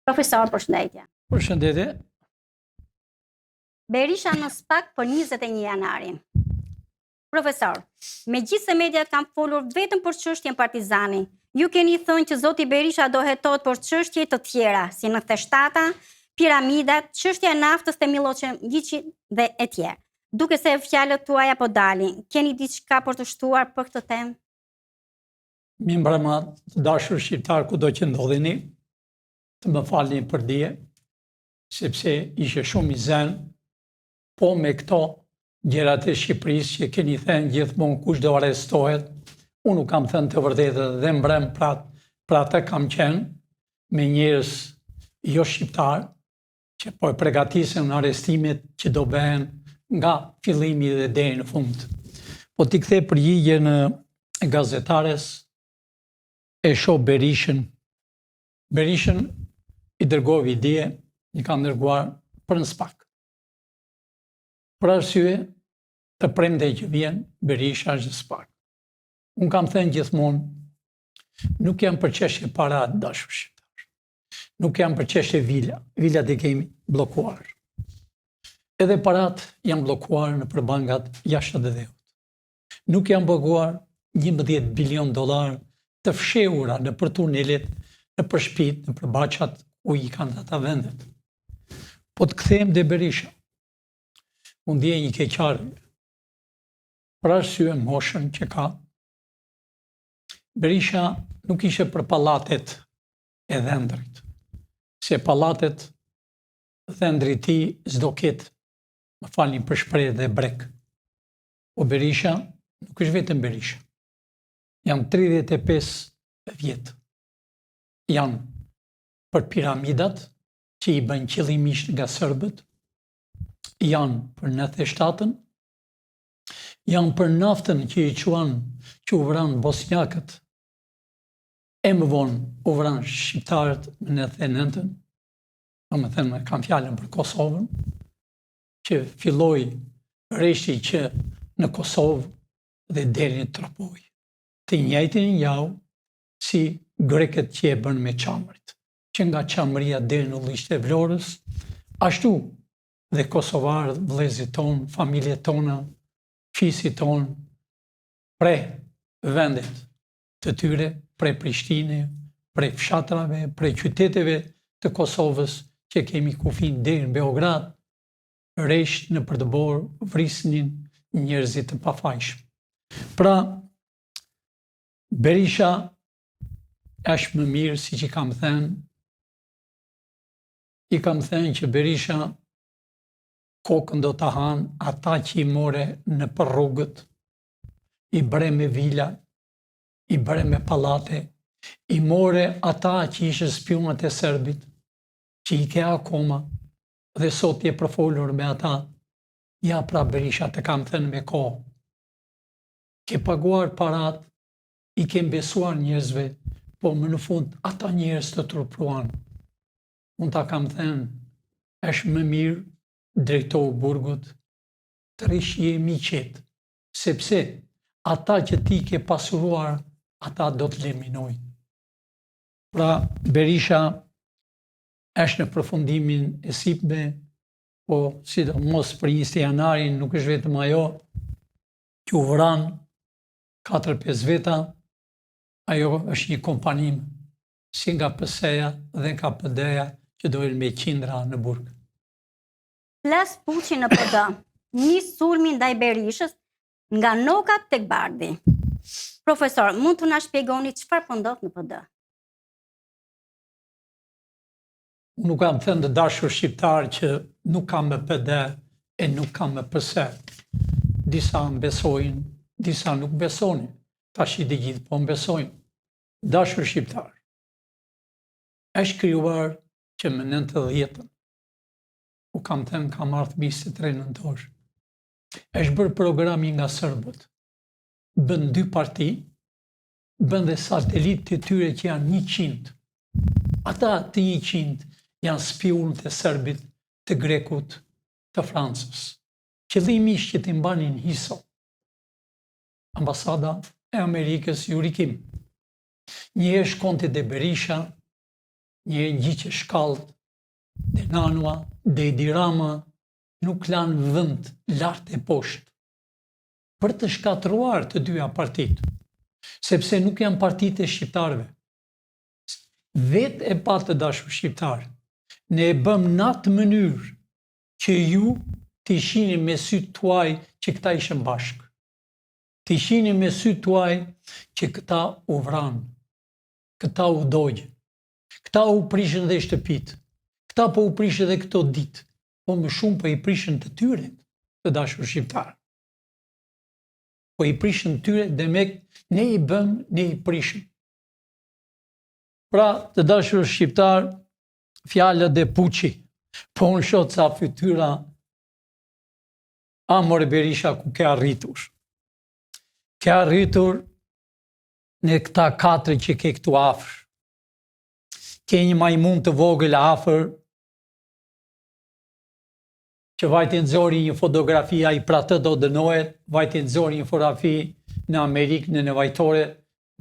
Profesor, përshëndetje. Përshëndetje. Berisha në SPAK për 21 janarin. Profesor, me gjithë se mediat kanë folur vetëm për çështjen Partizani, ju keni thënë që zoti Berisha do hetohet për çështje të tjera, si në Theshtata, piramidat, çështja e naftës te Miloševićit dhe e tjerë. Duke se fjalët tuaja po dalin, keni diçka për të shtuar për këtë temë? Mi mbrëma të dashur shqiptar kudo që ndodheni, të më falni për dije, sepse ishe shumë i zen, po me këto gjërat e Shqipërisë që keni thënë gjithmonë kush do arrestohet, unë kam thënë të vërtetën dhe mbrëm pra të kam qenë me njerëz jo shqiptar, që po e përgatisin në arrestimet që do bëhen nga fillimi dhe deri në fund. Po t'i kthe përgjigje në gazetares, e shoh Berishën. Berishën i dërgovi dje, i kanë dërguar për në SPAK. Për arsye të premte që vjen, Berisha është SPAK. Unë kam thënë gjithmonë, nuk jam për çështje para dashur shqiptar. Nuk jam për çështje vila. Vilat e kemi bllokuar. Edhe parat janë bllokuar në bankat jashtë dhe nuk janë bllokuar 11 bilion dollar të fshehura në për tunelet, në për shtëpitë, në për baçat ku i kanë ata vendet. Po të kthehem te Berisha. Unë ndjej një keqardhje. Për arsye moshën që ka, Berisha nuk ishe për pallatet e dhëndrit. Se pallatet dhëndrit ti s'do ketë, më falni për shprehje dhe brek. O Berisha nuk është vetëm Berisha. Janë 35 vjetë. Janë për piramidat që i bën qëllimisht nga serbët, janë për në Theshtatën, janë për naftën që i quan që u vranë bosnjakët, e më vonë u vranë shqiptarët në Thenentën, më thënë kam fjallën për Kosovën, që filloi reshti që në Kosovë dhe deri në Tropoj. Të njëjtin jau si greket që e bën me qamërit, që nga qamëria deri në Lishtë e Vlorës, ashtu dhe kosovarët, vëllezërit tonë, familjet tona, fisit tonë, prej vendet të tyre, prej Prishtine, prej fshatrave, prej qyteteve të Kosovës, që kemi kufin deri në Beograd, resht në përdëbor vrisnin njerëzit të pafajshëm. Pra, Berisha është më mirë, si që kam thënë, i kam thënë që Berisha kokën do të hanë ata që i more në për rrugët, i bre me vila, i bre me pallate, i more ata që ishë spionat e serbit, që i ke akoma, dhe sot je përfolur me ata, ja pra Berisha të kam thënë me kohë, ke paguar parat, i ke besuar njerëzve, po më në fund ata njerëz të turpruan. Unë ta kam thënë, është më mirë drejtohu burgut, të rish jemi qetë, sepse ata që ti ke pasuruar, ata do të eliminojnë. Pra, Berisha është në përfundimin e sipme, po sidomos për 20 janarin nuk është vetëm ajo që u vran 4-5 veta, ajo është një kompanim si nga PS-ja dhe nga PD-ja që dojnë me qindra në burg. Plas Puçi në PD, nis sulmi ndaj Berishës nga Noka tek Bardhi. Profesor, mund të na shpjegoni çfarë po ndodh në PD? Nuk kam thënë të dashur shqiptar që nuk kam me PD e nuk kam me PS. Disa më besojnë, disa nuk besonin. Tash i të gjithë po më besojnë. Dashur shqiptar, është krijuar që më 90-ën, u kam thënë kam ardhur 23 nëntor. Është bërë programi nga serbët. Bën 2 parti, bën dhe satelit të tyre që janë 100. Ata të 100 janë spionët e serbit, të grekut, të Francës. Qëllimi ishte që të mbanin hiso. Ambasada e Amerikës ju rikim. Një është Konti de Berisha, një gjyqe shkallët, dhe Nanua, dhe Edi Rama nuk lanë vend lart e poshtë për të shkatruar të dyja partitë, sepse nuk janë partitë e shqiptarëve. Vetë e pa të dashur shqiptarë, ne e bëm në atë mënyrë që ju të shihni me sytë tuaj që këta ishën bashkë. Të shihni me sytë tuaj që këta u vranë, këta u dojë, këta u prishën dhe shtëpitë, këta po u prishën dhe këto ditë, po më shumë po i prishën të tyre të dashur shqiptarë. Po i prishën të tyre dhe me ne i bëm, ne i prishën. Pra, të dashur shqiptar, fjalët e Puçi, po unë shoh ca fytyra, more Berisha ku ke arritur. Ke arritur në këta katër që ke këtu afër. Ke një majmun të vogël afër, që vajti nxori një fotografi, ai pra të do dënohet, vajti nxori një fotografi në Amerikë, në nevajtore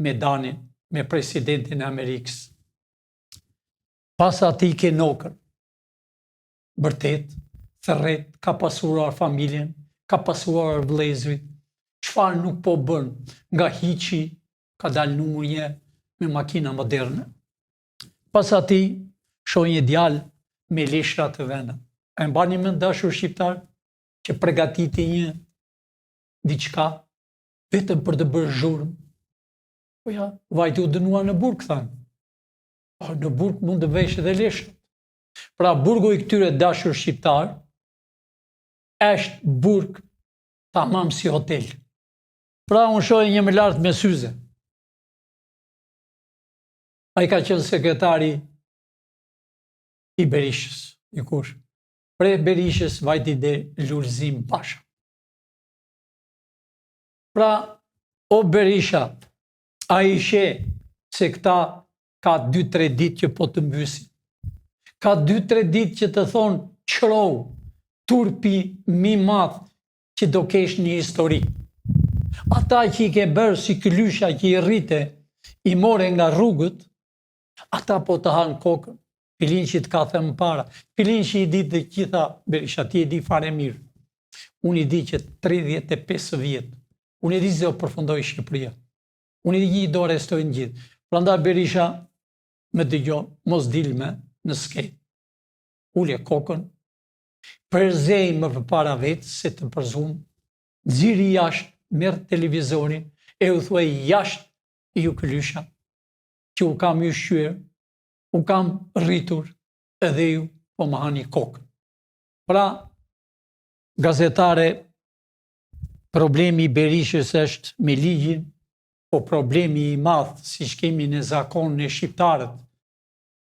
me Danin, me presidentin e Amerikës. Pas ati ke Nokër. Vërtet, thërret, ka pasuruar familjen, ka pasuruar vëllezërit, çfarë nuk po bën, nga hiçi ka dalë numër 1 me makina moderne. Pas ati, shoh një djalë me leshra të vena. A e mbani mend dashur shqiptar që përgatiti një diçka vetëm për të bërë zhurmë? Po ja, vajti u dënua në burg, thanë. Po në burg mund të vesh edhe leshët. Pra burgu i këtyre dashur shqiptar është burg tamam si hotel. Pra unë shoh një më lart me syze. Ai ka qenë sekretari i Berishës, dikush. Pre Berishës vajti dhe Lulzim Pasha. Pra, o Berisha, a i she se këta ka 2-3 ditë që po të mbysin. Ka 2-3 ditë që të thonë qrou, turpi, mi madh, që do kesh një histori. Ata që i ke bërë si këlysha që i rrite, i more nga rrugët, ata po të hanë kokën. Pilinqi të ka thënë para. Pilinqi i di të gjitha, Berisha, ti e di fare mirë. Unë i di që 35 vjetë, unë i di se do përfundoj Shqipëria. Unë i di do arestoj në gjithë. Prandaj Berisha, me dëgjo, mos dilme në sketë. Ulje kokën, përzej më përpara vetë, se të përzumë, nxiri jashtë, merë televizorin, e u thuaj jashtë ju këlysha, që u kam ju shqyër, u kam rritur, edhe ju po më hani kokën. Pra, gazetare, problemi i Berishës është me ligjin, po problemi i madh, si kemi në zakon në shqiptarët,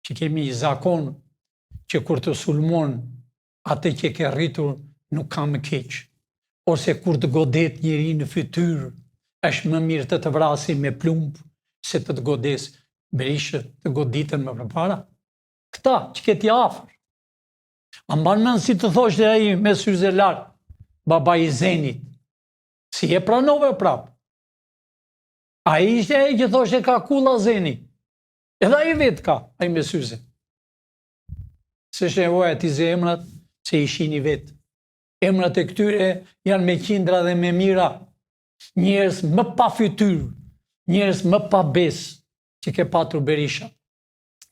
që kemi zakon që kur të sulmon atë që ke rritur nuk ka më keq, ose kur të godet njëri në fytyrë, është më mirë të vrasi me plumb se të godes. Berishë të goditën më përpara. Këta që këti afër. A mban mend si të thoshte ai me syze lart, baba i Zenit, si e pranove prap. Ai ishte ai që thoshte ka kulla Zeni. Edhe ai vetë ka, ai me syze. Se është nevoja ti ze emrat, se i shihni vetë. Emrat e këtyre janë me qindra dhe me mira. Njerëz më pa fytyrë, njerëz më pa besë, që ke patur Berisha.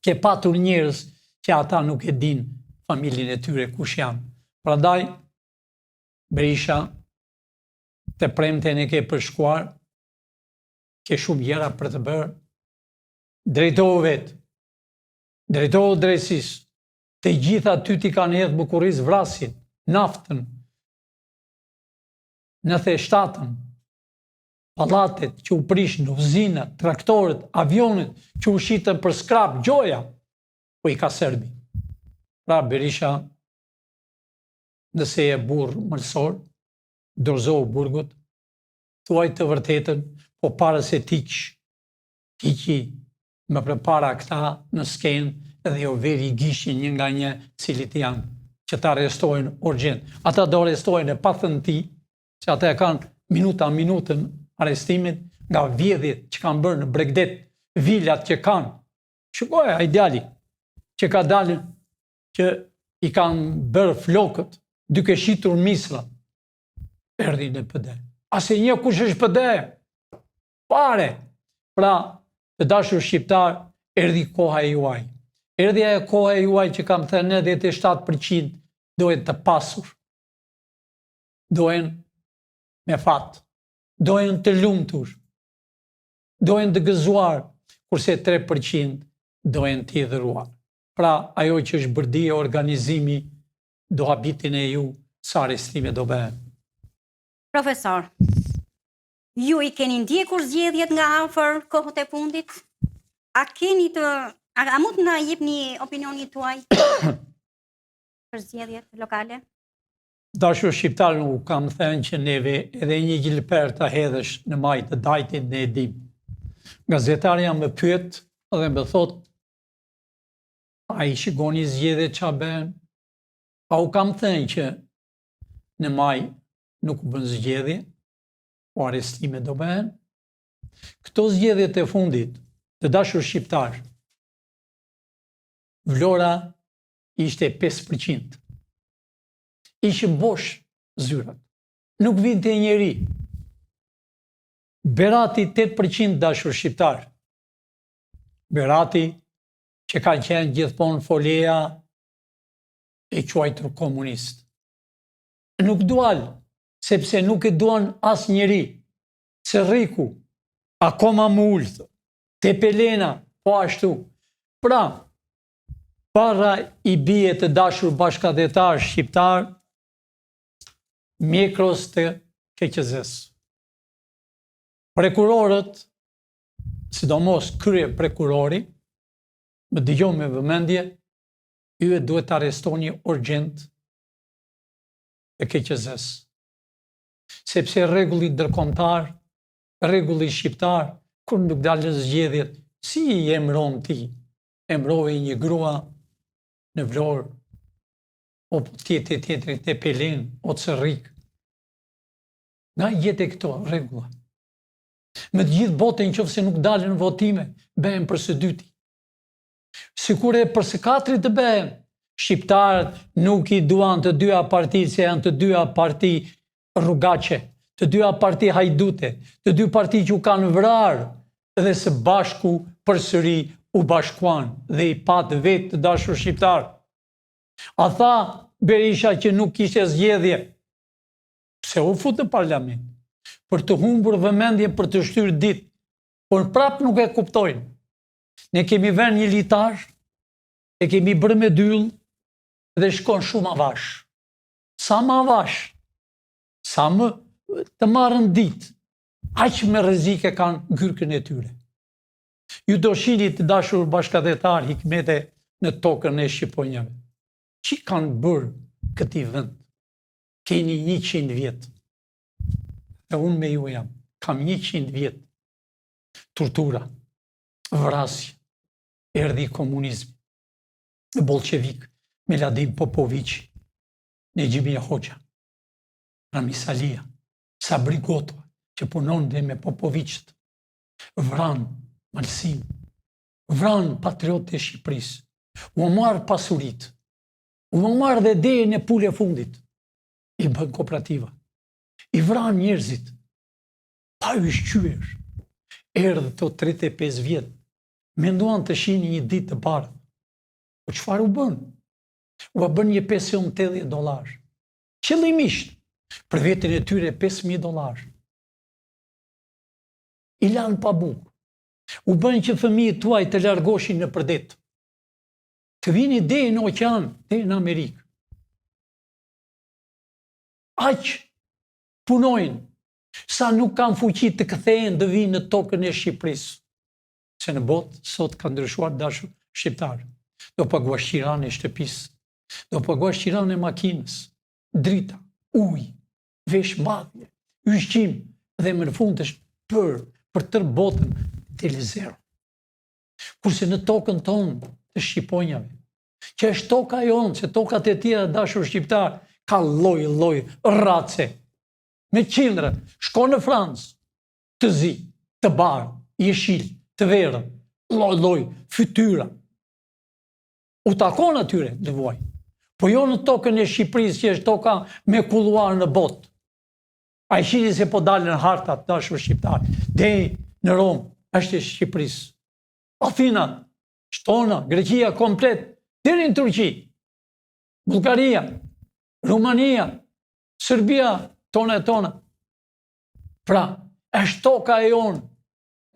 Ke patur njerëz që ata nuk e din familjen e tyre kush janë. Prandaj, Berisha, të premten e ke përshkuar, ke shumë gjëra për të bërë, drejtohu vetë, drejtohu drejtësisë, të gjitha ty ti kanë hedhë bukuris vrasin, naftën, 97-ën, pallatet që u prishën, uzinat, traktorët, avionet që u shitën për skrap, gjoja, po i ka Serbi. Pra Berisha, nëse e burr mëlsor, dorëzohu burgut, thuaj të vërtetën, po para se tiqi më përpara këta në skenë edhe jo veri gishin një nga një cilit janë, që ta arrestojnë urgjent. Ata do arrestojnë e pa thënë ti, që ata e kanë minutën arrestimit nga vjedhjet që kanë bërë në Bregdet, vilat që kanë. Shikoja, ai djali, që ka dalë që i kanë bërë flokët duke shitur misra, erdhi në PD. Ase një kush është PD? Pare. Pra, të dashur shqiptar, erdhi koha e juaj. Erdhi e koha e juaj që kam thënë 97% dohen të pasur. Dohen me fat. Dohen të lumtur. Dohen të gëzuar, kurse 3% dohen të hidhëruar. Pra, ajo që është bërdi e organizimi do habitin e ju sa arestime do bëhen. Profesor, ju i keni ndjekur zgjedhjet nga afër kohët e fundit? A mund të na jepni opinionin tuaj për zgjedhjet lokale? Dashur shqiptar, nuk kam thënë që neve edhe një gjilper të hedhësh në majtë të dajtin në edim. Gazetarja më pyet dhe më thot, a i shikoni zgjedhjet qa bëhen? A u kam thënë që në maj nuk u bën zgjedhje, o arestime do bëhen? Këto zgjedhjet e fundit, të dashur shqiptar, vlora ishte 5%. Ishte bosh zyrat. Nuk vinte njeri. Berati 8% dashur shqiptar. Berati që ka qenë gjithmonë foleja e quajtur komunist. Nuk dual, sepse nuk e duan as njeri. Cerriku, akoma më ullë, Tepelena, po ashtu. Pra, para i bie të dashur bashkëdhetar shqiptar, mjekros të keqezes. Prekurorët, sidomos krye prekurori, më dëgjoj me vëmendje, ju e duhet të arrestoni urgjent e keqezes. Sepse rregulli ndërkombëtar, rregulli shqiptar, kur nuk dalën zgjedhjet, si i emron ti? Emroi një grua në Vlorë, o tjetër të Pelen, o Cerrik. Nga jetë e këto rregulla? Me të gjithë botën nëse nuk dalën në votime, bëhen për së dyti. Sikur e për së katërt të bëhen. Shqiptarët nuk i duan të dyja partitë, se janë të dyja parti rrugaqe, të dyja parti hajdute, të dy parti që u kanë vrarë dhe së bashku përsëri u bashkuan dhe i pat vetë të dashur shqiptar. A tha Berisha që nuk kishte zgjedhje, pse u fut në parlament? Për të humbur vëmendjen për të shtyrë ditë, por prap nuk e kuptojnë. Ne kemi vënë një litar, e kemi bërë me dyll dhe shkon shumë avash. Sa më avash, sa më të marrën ditë, aq me rrezik e kanë gyrkën e tyre. Ju do shihni të dashur bashkëdhetar Hikmete në tokën e shqiponjave. Që kanë bërë këtij vend? Keni 100 vjet. E unë me ju jam, kam 100 vjet. Tortura, vrasje, erdhi komunizmi, bolshevik, Miladin Popović, Nejimi Hoxha, Ramiz Alia, Sabri Goto, që punon dhe me Popovićt, vran malsin, vran patriotë e Shqipërisë, u marë pasurit, u marë dhe dejen e pule fundit, i bën kooperativa, i vran njerëzit, pa u shqyer, erdhë të 35 vjet, menduan të shihnin një ditë të bardhë. Po çfarë u bën? U bën një pension $80. Qëllimisht, për veten e tyre $5.000. I lanë pa bukë. U bën që fëmijët tuaj të largoshin në përdet. Të vini deri në oqean, deri në Amerikë. Aq punojnë, sa nuk kanë fuqi të kthehen të vinë në tokën e Shqipërisë. Se në botë sot ka ndryshuar dashur shqiptar. Do paguash qiran e shtëpisë, do paguash qiran e makinës, drita, ujë, vesh madhje, ushqim dhe më në fund është për tërë botën televizor. Kurse në tokën tonë të shqiponjave, që është toka jonë, se tokat e tjera dashur shqiptar, ka lloj race, me qindra, shko në Francë, të zi, të barë, jeshil, të verë, lloj fytyra. U takon atyre në vuaj. Po jo në tokën e Shqipërisë që është toka me kulluar në botë. A i shini se po dalën hartat dashur shqiptar. Dej në Romë, është e Shqipërisë. Athina, Shtona, Greqia komplet, deri në Turqi, Bullgaria, Rumania, Serbia, tona e tona. Pra, është toka e jonë.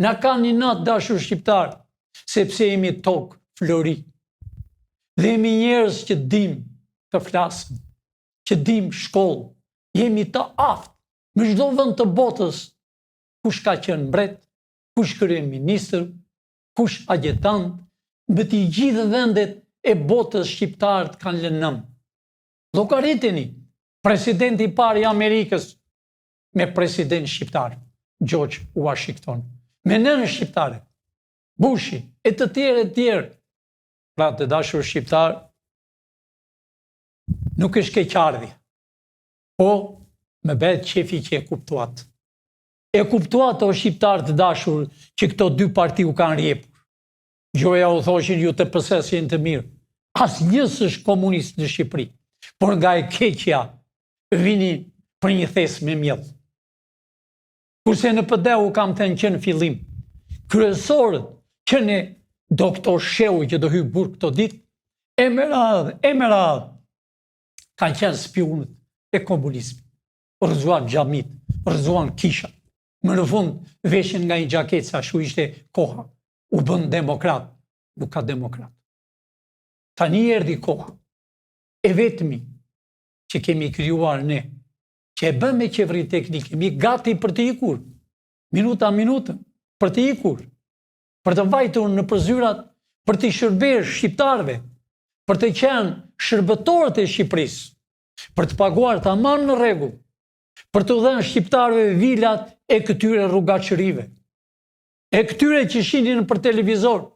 Na ka një natë dashur shqiptar, sepse jemi tokë flori. Dhe jemi njerëz që dim të flasim, që dim shkollë, jemi të aftë me çdo vend të botës, kush ka qenë mbret, kush kryeministër, kush agjetant, mbi të gjithë vendet e botës shqiptarët kanë lënë nëm. Llogariteni, presidenti i parë i Amerikës me president shqiptar, George Washington, me nënë shqiptare, Bushi, e të tjerë. Pra të dashur shqiptar, nuk është keqardhje, po me bet qefi që e kuptuat. E kuptuat o shqiptar të dashur që këto dy parti u kanë rjepur. Gjoja u thoshin ju të pësesin të mirë. As njës është komunist në Shqipëri, por nga e keqja vini për një thes me mjellë. Kurse në pëdeu kam thënë që në fillim, kryesorët që ne doktor Sheu që do hyjë burg këto ditë, e me radhë, kanë qenë spionët e komunizmit. Rëzuan xhamit, rëzuan kishat. Më në fund veshin nga një xhaketë sa shu ishte koha. U bën demokrat, nuk ka demokrat. Tani erdhi koha. E vetmi që kemi krijuar ne, që e bën me qeveri teknike, mi gati për të ikur, minuta për të ikur, për të vajtur në përzyrat, për të shërber shqiptarve, për të qenë shërbëtorët e Shqipërisë, për të paguar tamam në rregull, për të dhënë shqiptarve vilat e këtyre rrugaqërive, e këtyre që shihnin për televizor,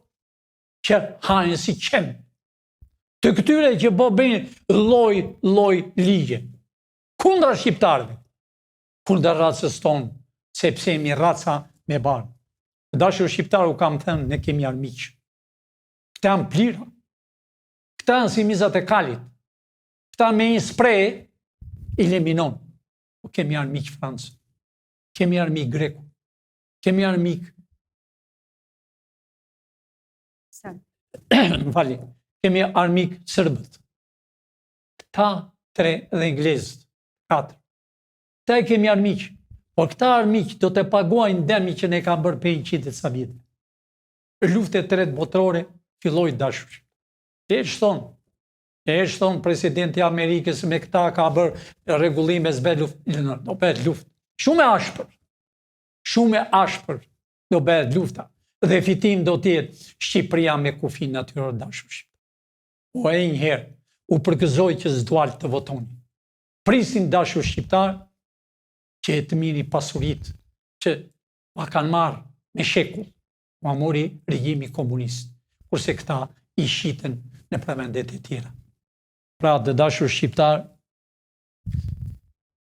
që hajnë si qenë, të këtyre që po bëjnë lloj ligje, kundra shqiptarve, kundra racës tonë, sepse jemi raca me barë. Dashur shqiptar u kam thënë, ne kemi armiq. Këta janë plira. Këta janë si mizat e kalit. Këta me një sprej i leminon. Po kemi armiq Francë. Kemi armiq Greku. Kemi armiq kemi armiq Serbët. Këta 3 dhe Inglezët 4. Këta e kemi armiq. Por këta armiq do të paguajnë demi që ne ka bërë për 100 sa vite. Luftë e tretë botërore filloi dashur. E shton presidenti i Amerikës me këta ka bërë rregullime s'bë luftë, do bëhet luftë. Shumë e ashpër do bëhet lufta. Dhe fitim do të jetë Shqipëria me kufin natyror dashur. Po e një herë u përgëzoi që s'dual të votoni. Prisin dashur shqiptar që e të miri pasurit që ma kanë marrë me shekull, ma mori regjimi komunist, kurse këta i shiten në vendet e tjera. Pra, të dashur shqiptar,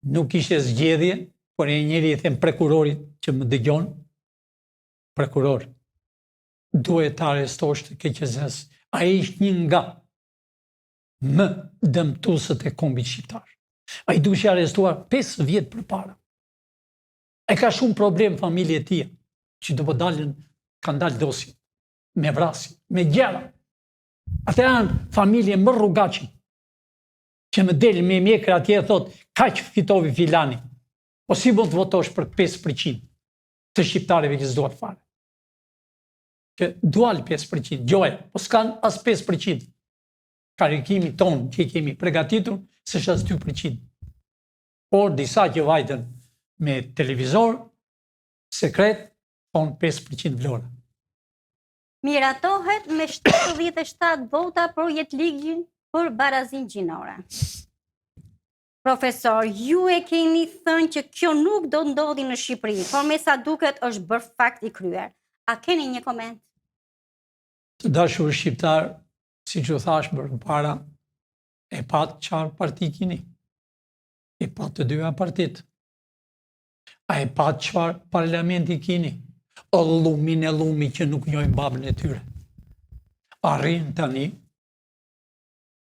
nuk ishte zgjedhje, por e njëri e them prekurorit që më dëgjon, prekuror, duhet të arestosh të keqezës, a e ishtë një nga më dëmtuesët e kombit shqiptar. A i duhet arestuar 5 vjetë për para. E ka shumë problem familje tia, që do po dalën, kanë dalë dosi, me vrasi, me gjera. Ate janë familje më rrugaqi, që më delë me mjekër atje e thot, kaq fitovi filani, o si mund të votosh për 5% të shqiptareve që s'duat fare. Që dual 5%, gjoj, po s'kan as 5%. Karikimi tonë që i kemi pregatitur, s'është as 2%. Por disa që vajten me televizor, sekret, on 5% vlora. Miratohet me 77 vota për jetë ligjin për barazin gjinore. Profesor, ju e keni thënë që kjo nuk do ndodhi në Shqipëri, por me sa duket është bërë fakt i kryer. A keni një koment? Të dashur shqiptar, si që thash bërë para, e pat qarë parti kini. E pat të dyja partit. A e pat qarë parlamenti kini. O lumi që nuk njojnë babën e tyre. Arrin tani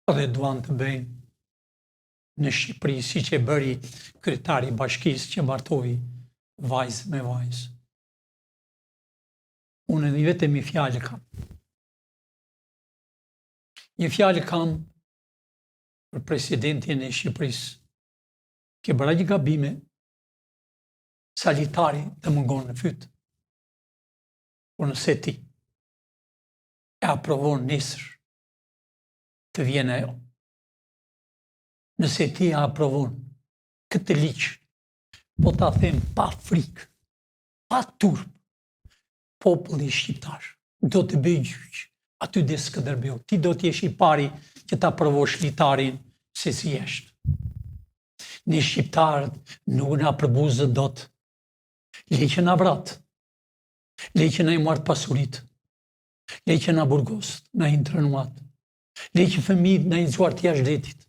dhe duan të bëjnë në Shqipëri, si që bëri kryetari i bashkisë që martoi vajzë me vajzë. Unë edhe vetëm një fjalë kam. Një fjalë kam për presidentin e Shqipërisë, që bëra një gabime, salitari të mungon në fyt. Por nëse ti e aprovon nesër, të vjen ajo. Nëse ti e aprovon këtë ligj, po ta them pa frikë, pa turp, populli shqiptar do të bëj gjyq aty dhe Skënderbeu. Ti do t'jesh i pari që ta aprovosh litarin se si jeshtë. Ne shqiptarët nuk na përbuzët dot. Leqen na vrat, leqen na i marrë pasurit, leqen na burgost, na i ndrënuat, leqen fëmijët na i zhuart jashtë detit,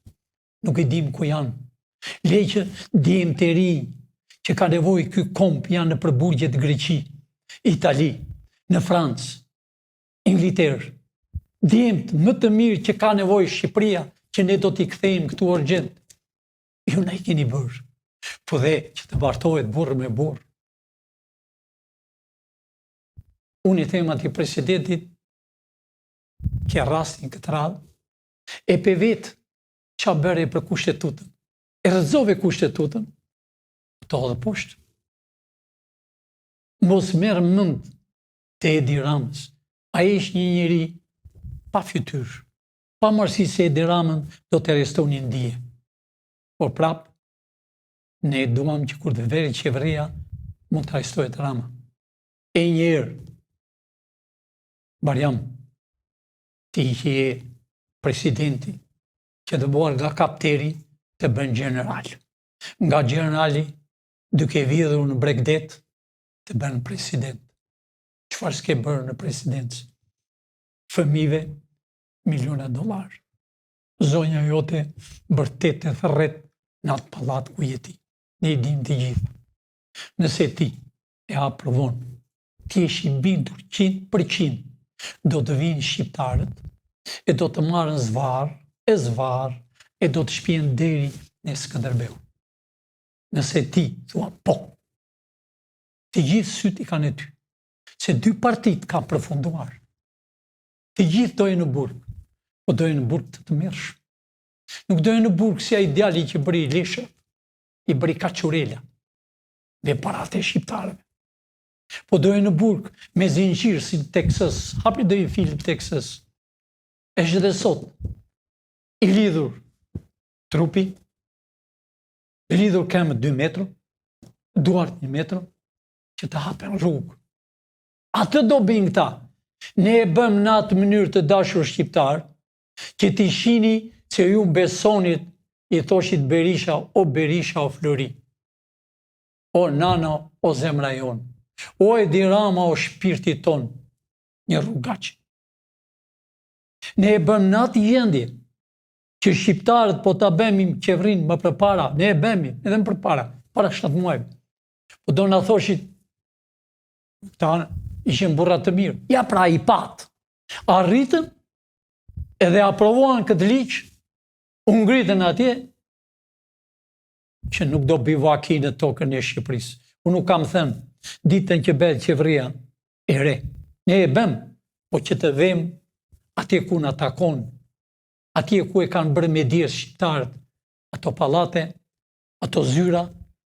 nuk e dim ku janë, leqen djemë të ri që ka nevojë ky komp janë në përburgjet Greqi, Itali, në Francë, Ingilterë, djemët më të mirë që ka nevojë Shqipëria që ne do t'i kthejmë këtu urgjent. Ju na i keni bërë, po dhe që të bartohet burrë me burrë. Unë i them atij presidentit që rastin këtë radhë, e pe vetë qa bëre për kushtetutën, e rrëzove kushtetutën, të hodhë poshtë. Mos merë mend të Edi Ramës, a ish një njeri pa fytyrë, pa marrësi se Edi Ramën do të arrestonin ndije. Por prapë, ne duam që kur të veri qeveria, mund të arrestohet Rama. E njerë, Barjam, ti je presidenti që të buar nga kapteri të bën general. Nga generali, duke vidhur në Bregdet, të bën president. Çfarë s'ke bërë në presidencë? Fëmijëve miliona dollar. Zonja jote vërtet e thërret në atë pallat ku je ti. Ne i dim të gjithë. Nëse ti e aprovon, ti je i bindur 100%, do të vinë shqiptarët e do të marrën zvarr e do të shpihen deri në Skënderbeu. Nëse ti thua po, të gjithë syt i kanë e ty, se dy partit ka përfunduar. Të gjithë dojnë në burg, po dojnë në burg të mërshëm. Nuk dojnë në burg si ai djali që bëri leshë, i bëri kaçurela dhe paratë e shqiptarëve. Po dojnë në burg me zinxhir si në Texas, hapi do i film Texas. Është dhe sot i lidhur trupi, i lidhur këmbët 2 metra, duart 1 metër, që të hapen rrugë. Atë do bëjnë këta. Ne e bëm në atë mënyrë të dashur shqiptar, që ti shini që ju besonit i thoshit Berisha o Flori, o nana o zemra jonë, o Edi Rama o shpirti ton, një rrugaqë. Ne e bëm në atë gjendje që shqiptarët po ta bëmim qevrin më përpara, ne e bëmim edhe më përpara, para 7 muajve. Po do na thoshit, ta ishin burra të mirë. Ja pra i pat. Arritën edhe aprovuan këtë ligj, u ngritën atje që nuk do bivaki në tokën e Shqipërisë. Unë nuk kam thënë ditën që bëhet qeveria e re. Ne e bëm, po që të vëm atje ku na takon, atje ku e kanë bërë me dirë shqiptarët, ato pallate, ato zyra,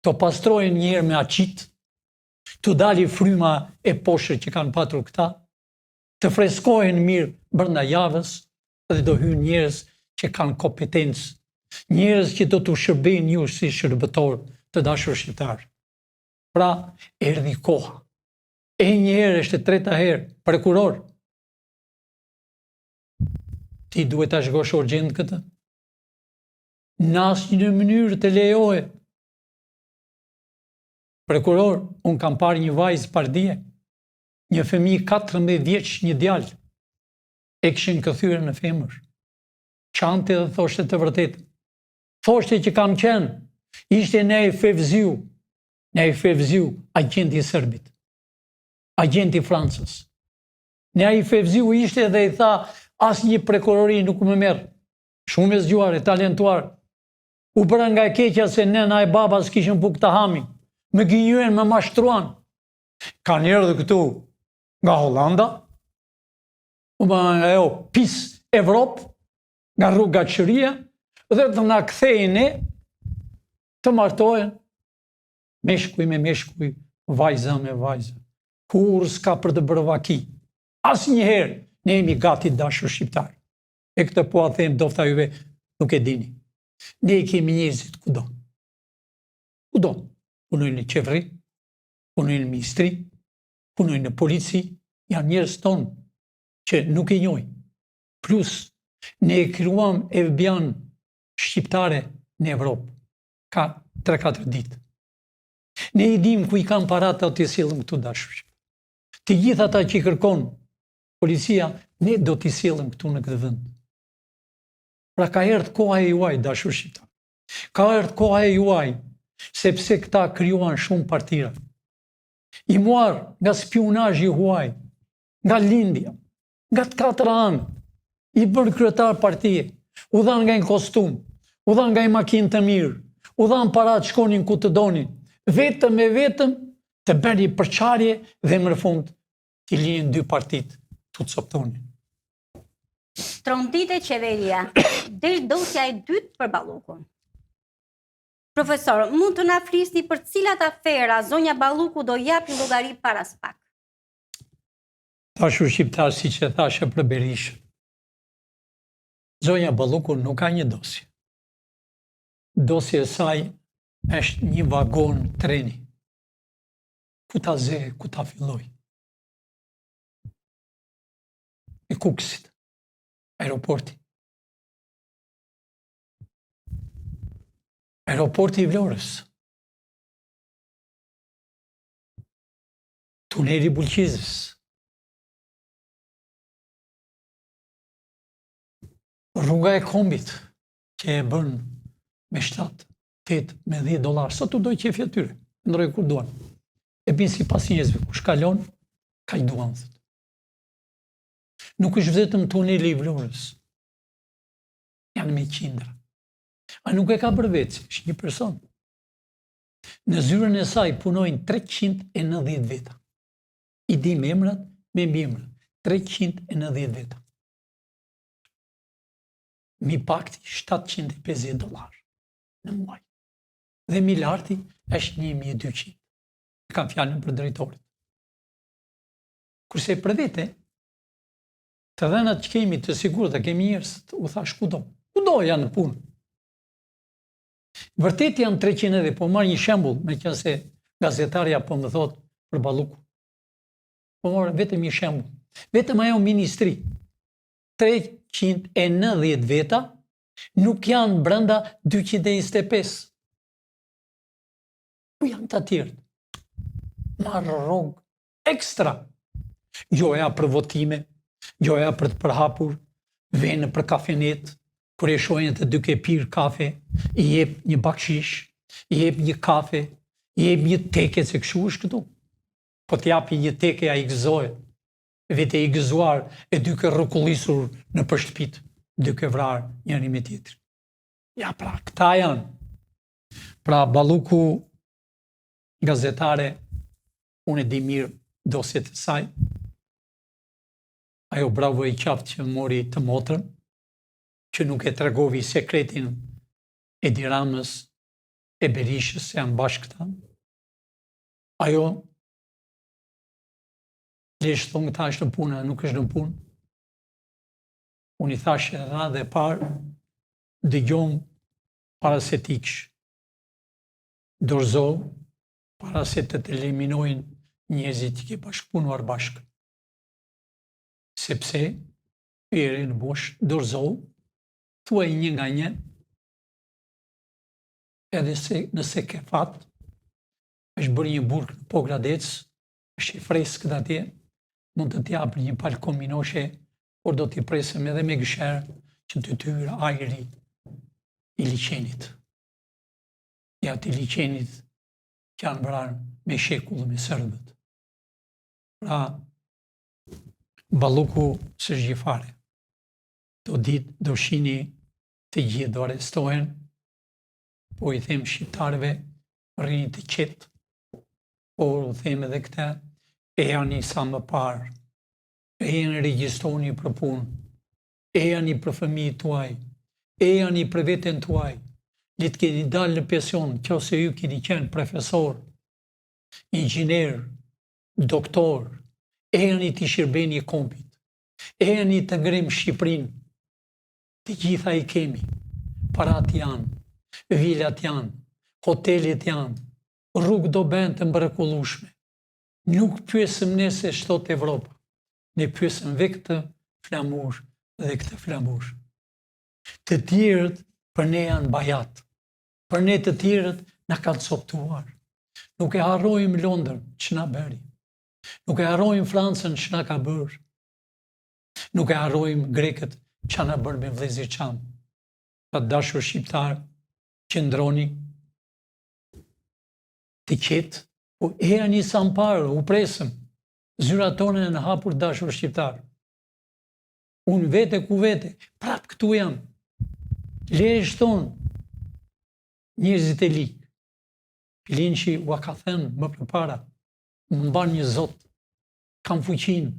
të pastrojnë njëherë me aqit, të dali fryma e poshtë që kanë patur këta, të freskohen mirë brenda javës dhe do hyjnë njerëz që kanë kompetencë, njerëz që do t'u shërbejnë ju si shërbëtor të dashur shqiptar. Pra, erdhi koha. E njëherë është e treta herë, prokuror. Ti duhet ta shkosh urgjent këtë. Në asnjë mënyrë të lejohet. Prokuror, unë kam parë një vajzë pardie, një fëmijë 14 vjeç, një djalë, e kishin këthyer në femër. Çante dhe thoshte të vërtetën. Thoshte që kam qenë, ishte ne i Fevziu, agenti i Serbit, agenti i Francës. Ne i Fevziu ishte dhe i tha, asnjë prokurori nuk më merr. shumë e zgjuar, e talentuar, u bëra nga e keqja se nena e baba s'kishin bukë të hamin, më gënjyen, më mashtruan. Kanë erdhur këtu nga Hollanda, u bëra nga ajo pis Evropë, nga rruga Çëria, dhe të na kthejnë ne të martohen meshkuj me meshkuj, vajza me vajza. Kur s'ka për të bërë vaki. Asnjëherë ne jemi gati dashur shqiptar. E këtë po a them dofta juve, nuk e dini. Ne i kemi njerëzit kudo. Kudo. Punojnë në qeveri, punojnë në ministri, punojnë në polici, janë njerëz tonë që nuk e njohin. Plus, ne e krijuam FBI-n shqiptare në Evropë. Ka 3-4 ditë. Ne i dim ku i kanë parat të sillim këtu dashur. Të gjithë ata që i kërkon policia, ne do t'i sillim këtu në këtë vend. Pra ka erdhur koha e juaj, dashur shqiptar. Ka erdhur koha e juaj, sepse këta krijuan shumë partira. I muar nga spionazhi huaj, nga lindja, nga të 4 anë, i bërë kryetar partie, u dhanë nga një kostum, u dhanë nga një makinë të mirë, u dhanë parat shkonin ku të donin, vetëm e vetëm të bëri përçarje dhe më në fund t'i linë 2 partit të coptonin. Trondite qeveria, del dosja e dytë për Ballukun. Profesor, mund të na flisni për cilat afera zonja Balluku do japi llogari para pak? Dashur shqiptar, siç e thashë për Berishën, zonja Balluku nuk ka një dosje. Dosja e saj është një vagon treni. Ku ta ze, ku ta filloj. E Kukësit, aeroporti. Aeroporti i Vlorës. Tuneli Bulqizës. Rruga e Kombit, që e bën me 7, 8, me $10, sa të doj qefi atyre, ndroj kur duan. E bin si pas njëzve, ku shkallon, ka i duan, thët. Nuk është vetëm tuneli i Vlorës. Janë me qindra. A nuk e ka bërë vetë, është një person. Në zyrën e saj punojnë 390 veta. I di me emrat, me mbiemrat. 390 veta. Mi pakti $750 në muaj. Dhe milarti është 1200. E kam fjallën për drejtorit. Kurse për vete, të dhenat që kemi të sigur dhe kemi njerëz, u thash kudo. Kudo janë në punë. Vërtet janë 300 edhe, po marrë një shembull, me qenë se gazetarja po më thot për Balluku. Po marrë vetëm një shembull. Vetëm ajo ministri, 390 veta, nuk janë brenda 225. Po janë të tjerë. Marrë rrogë ekstra. Gjoja për votime, gjoja për të përhapur, vene për kafenet, kur e shohin të duke pirë kafe, i jep një bakshish, i jep një kafe, i jep një teke, se kështu është këtu. Po t'japi një teke, a i gëzohet, vete i gëzuar e duke rrokullisur në përshtëpit, duke vrarë njëri me tjetër. Ja, pra, këta janë. Pra, Balluku, gazetare, unë e di mirë dosjet e saj, ajo bravo i qaftë që mori të motrën, që nuk e tregovi sekretin e Edi Ramës, e Berishës, se janë bashkë këta. Ajo, leshtë thonë këta është në punë, nuk është në punë. Unë i thashë radhe parë, dëgjom para se t'iksh. Dorëzoh, para se të eliminojnë njerëzit që ke bashkëpunuar bashkë. Sepse, eri në bosh, dorëzoh, thuaj një nga një, edhe se nëse ke fat, është bërë një burg në Pogradec, është i freskët atje, mund të t'japë një palë kominoshe, por do t'i presëm edhe me gësherë që të tyra ajri i liqenit. Ja t'i liqenit që janë vrarë me shekull dhe me sërbët. Pra, Balluku së zgjifare. Do ditë, do shini të gjithë do arrestohen, po i them shqiptarëve, rrini të qetë, por u them edhe këta, e janë sa më parë, e janë regjistroni për punë, e janë për fëmijët tuaj, e janë për veten tuaj, le të keni dalë në pension, nëse ju keni qenë profesor, inxhinier, doktor, e janë të shërbeni kompit, e janë të ngrim Shqipërinë, të gjitha i kemi, parat janë, vilat janë, hotelet janë, rrugë do bëhen të mrekullueshme. Nuk pyesëm ne se shtot Evropa, ne pyesëm ve këtë flamush dhe këtë flamush. Të tjerët për ne janë bajat, për ne të tjerët na kanë coptuar. Nuk e harrojmë Londrën që na bëri, nuk e harrojmë Francën që na ka bërë, nuk e harrojmë Grekët që na bërë me vëllezër çanë. Të dashur shqiptar, qëndroni të qetë, po e janë sa më parë, u presëm, zyrat tona në hapur dashur shqiptar. Unë vete ku vete, prapë këtu jam. Le shton njerëzit e ligë. Linçi ua ka thënë më përpara, më mban një zot, kam fuqinë.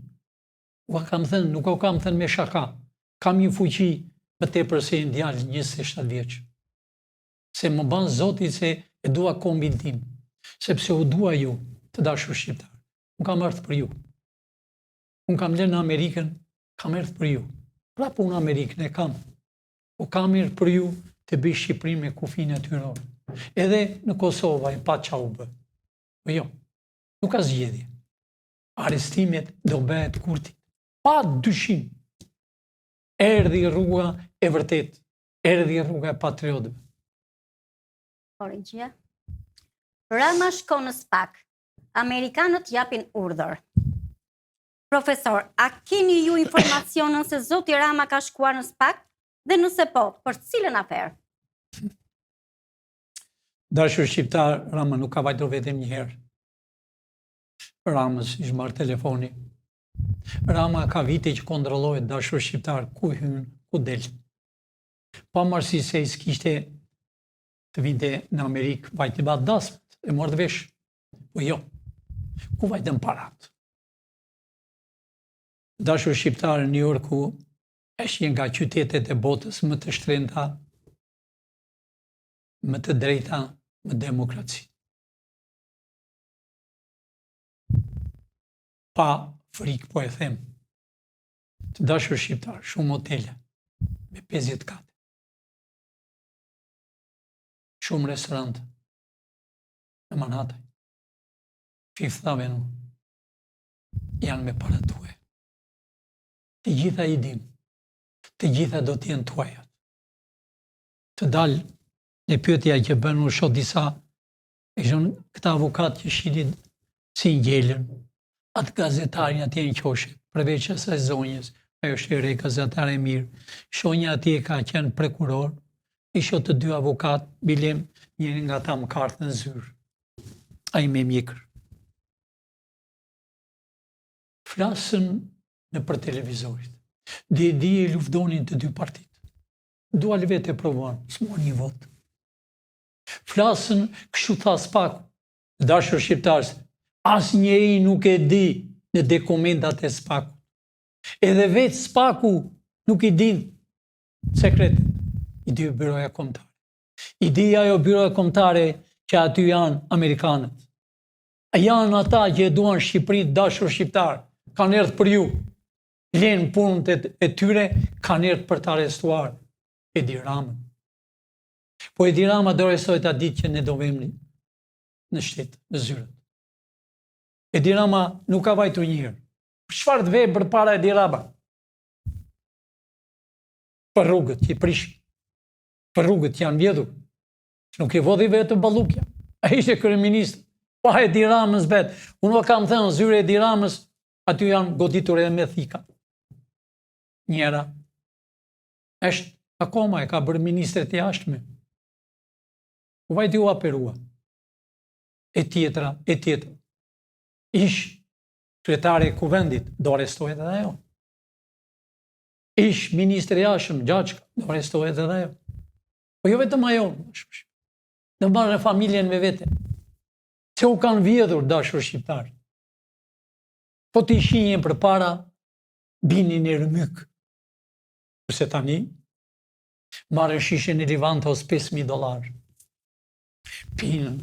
Ua kam thënë, nuk o kam thënë me shaka, kam një fuqi më tepër se një djalë 27 vjeç. Se më mban Zoti se e dua kombin tim, sepse u dua ju, të dashur shqiptar. Unë kam ardhur për ju. Unë kam lënë Amerikën, kam ardhur për ju. Prapë unë Amerikën e kam. Po kam ardhur për ju të bëj Shqipërinë me kufinë natyrore. Edhe në Kosovë pa çau bë. Po jo. Nuk ka zgjedhje. Arrestimet do bëhet kurti. Pa dyshim. Erdhi rruga e vërtet. Erdhi rruga e patriotëve. Origjia. Rama shkon në SPAK. Amerikanët japin urdhër. Profesor, a keni ju informacionin se zoti Rama ka shkuar në SPAK? Dhe nëse po, për cilën aferë? Dashur shqiptar, Rama nuk ka vajtur vetëm një herë. Ramës ishte marrë telefoni. Rama ka vite që kontrollohet, dashur shqiptar, ku hyn, ku del. Pavarësisht se s'kishte të vinte në Amerikë, vajti ba dasmat, e mordë vesh. Po jo, ku vajtën parat. Dashur shqiptar, New Yorku është një nga qytetet e botës më të shtrenjta, më të drejta, më demokraci. Pa frikë po e them. Të dashur shqiptar, shumë hotele me 50 kate. Shumë restorante në Manhattan, Fifth Avenue, janë me para tuaj. Të gjitha i dim, të gjitha do t'jenë tuajat. Të dalë në pyetja që bënë u shoh disa, e shon këta avokat që shilin si ngjelen, atë gazetarin atje në qoshe, përveç asaj zonjës, ajo është e re, gazetare e mirë, shonja atje ka qenë prokuror, i shoh të dy avokat, bilem njëri nga ta më kartë në zyrë, ai me mjekër. Flasën në për televizorit, dhe e luftonin të dy partit. Dual vetë e provon, s'mor një votë. Flasën, kështu tha SPAK-u, dashur shqiptarës, as njeri nuk e di në dokumentat e SPAK-u. Edhe vetë SPAK-u nuk i din sekretet. I di byroja kombëtare. I di ajo byroja kombëtare që aty janë Amerikanët. Janë ata që e duan Shqipërinë, dashur shqiptar, kanë erdhur për ju. Lenë punët e tyre, kanë erdhur për të arrestuar Edi Ramën. Po Edi Rama do arrestohet atë ditë që ne do vëmë në shtetë, në zyrët. Edi Rama nuk ka vajtur një herë. Çfarë të vej përpara Edi Rama? Për rrugët që i prishin. Për rrugët që janë vjedhur. Nuk e vodhi vetë Ballukja. Ai ishte kryeminist. Pa Edi Ramës vetë. Unë kam thënë zyre Edi Ramës, aty janë goditur edhe me thika. Njëra është akoma e ka bërë ministret e jashtme. U vajti u aperua. E tjetra. Ish kryetare e kuvendit, do arrestohet edhe ajo. Ish ministri i jashtëm, Gjaçka, do arrestohet edhe ajo. Po jo vetëm ajo, në marrë familjen me vete. Se u kanë vjedhur dashur shqiptar. Po t'i shinjen për para, binin e rëmyk. Përse tani, marrën shishen e Livantos $5,000. Pinën,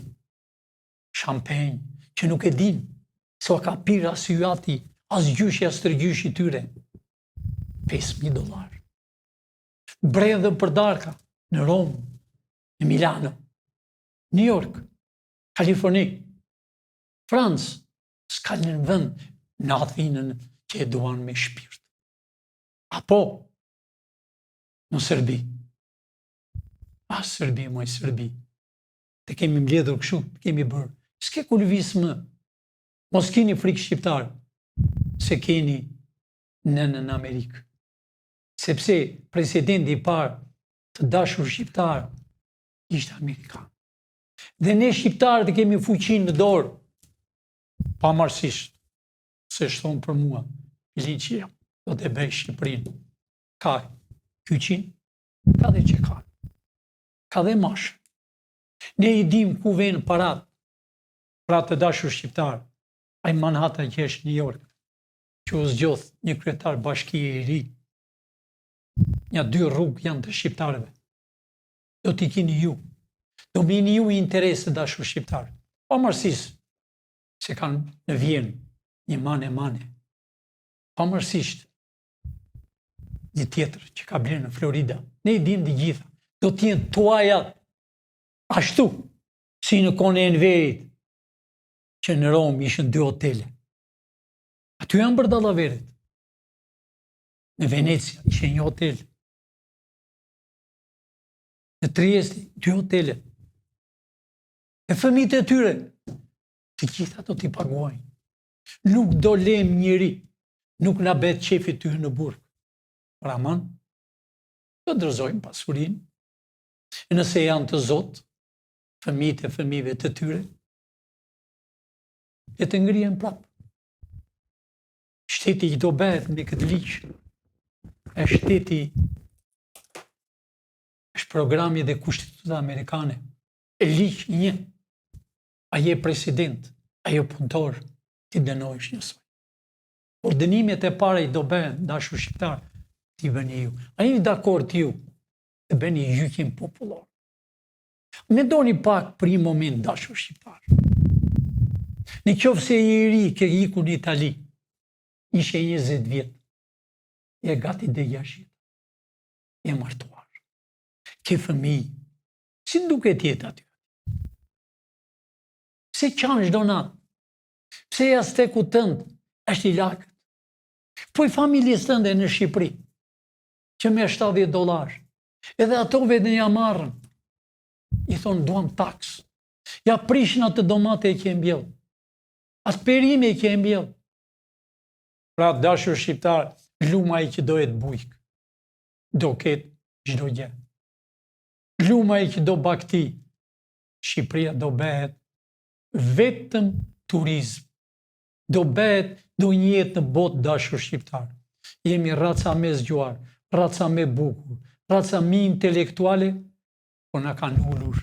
shampenjë, që nuk e din, se o ka pirë as yati, as gjyshi, as tërgjyshi tyre. $5,000. Bredhën për darka, në Romë, në Milano, New York, Kaliforni, Francë, s'kallën në vend në Athinën që e duan me shpirt. Apo, në Serbi. Serbi, moj Serbi. Të kemi mbledhur kështu, të kemi bërë. S'ke ku lëviz më. Mos keni frikë shqiptar, se keni nënën Amerikë. Sepse presidenti i parë të dashur shqiptar ishte Amerikan. Dhe ne shqiptarët kemi fuqinë në dorë, pamarësisht se shtonë për mua, liqja, do të bëj Shqipërinë. Ka kyçin, ka dhe që ka dhe mashë. Ne i dim ku vjen parat, pra të dashur shqiptar, ai Manhattan që është New York, që u zgjodh një kryetar bashkie i ri, një 2 rrugë janë të shqiptarëve. Do t'i keni ju. Do mini ju interese dashur shqiptar. Pamarësisht se kanë në Vjenë një mane. Pamarësisht një tjetër që ka blerë në Florida. Ne i dim të gjitha. Do t'jenë tuajat ashtu si në kohën e Enverit, që në Romë ishën 2 hotele. Aty janë bërë dallaverit. Në Venecia ishte një hotel. Në Trieste 2 hotele. E fëmijët e tyre, të gjitha do t'i paguajnë. Nuk do lem njëri, nuk na bet qefi ty në burg. Raman, do dërzojnë pasurinë. E nëse janë të Zot, fëmijët e fëmijëve të tyre, e të ngrihen prapë. Shteti i do bëhet me këtë ligj. E shteti është programi dhe kushtituta amerikane. E ligj një. A je president, a je punëtor, ti dënohesh njësoj. Por dënimet e para i do bëhen, dashur shqiptar, ti bëni ju. A jeni dakord ju të bëni gjykim popullor. Mendoni pak për një moment, dashur shqiptar. Në qoftë se i ri ke iku në Itali, ishe 20 vjet, e gati dhe jashit, e martuar, ke fëmijë, si duket jetë aty? Pse qanë çdo natë? Pse jasteku tënd është i lagët? Po i familjes tënde në Shqipëri, që me $70, edhe ato vetë ja marrën, i thonë duam taks, ja prishin atë domate e që e mbjell, atë perime e që e mbjell. Pra dashur shqiptar, luma i që dohet bujk, do ketë çdo gjë. Luma i që do bakti, Shqipëria do bëhet vetëm turizm. Do bëhet do një jetë në botë, dashur shqiptar. Jemi raca me zgjuar, raca me bukur, raca me intelektuale, po na kanë ulur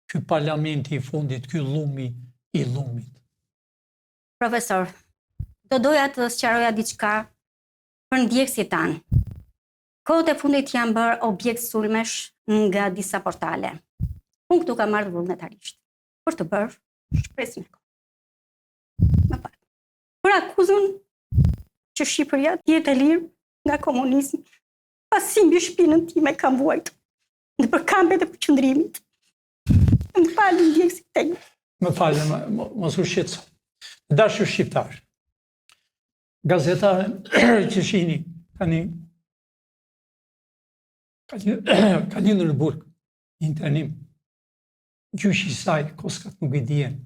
ky parlamenti i fundit, ky llumi i llumit. Profesor, do doja të sqaroja diçka për ndjekësit tanë. Kohët e fundit janë bërë objekt sulmesh nga disa portale. Unë këtu kam marrë vullnetarisht për të bërë shpresë me kohë. Më pak. Për akuzën që Shqipëria të jetë e lirë nga komunizmi, pasi mbi shpinën time kam vuajtur në për kampet e përqendrimit. Më falni ndjekësit tenj. Më falni, mos u shqetëso. Dashur shqiptar, gazetare që shihni tani ka lindur në burg, internim. Gjyshi i saj, koskat nuk i dijen,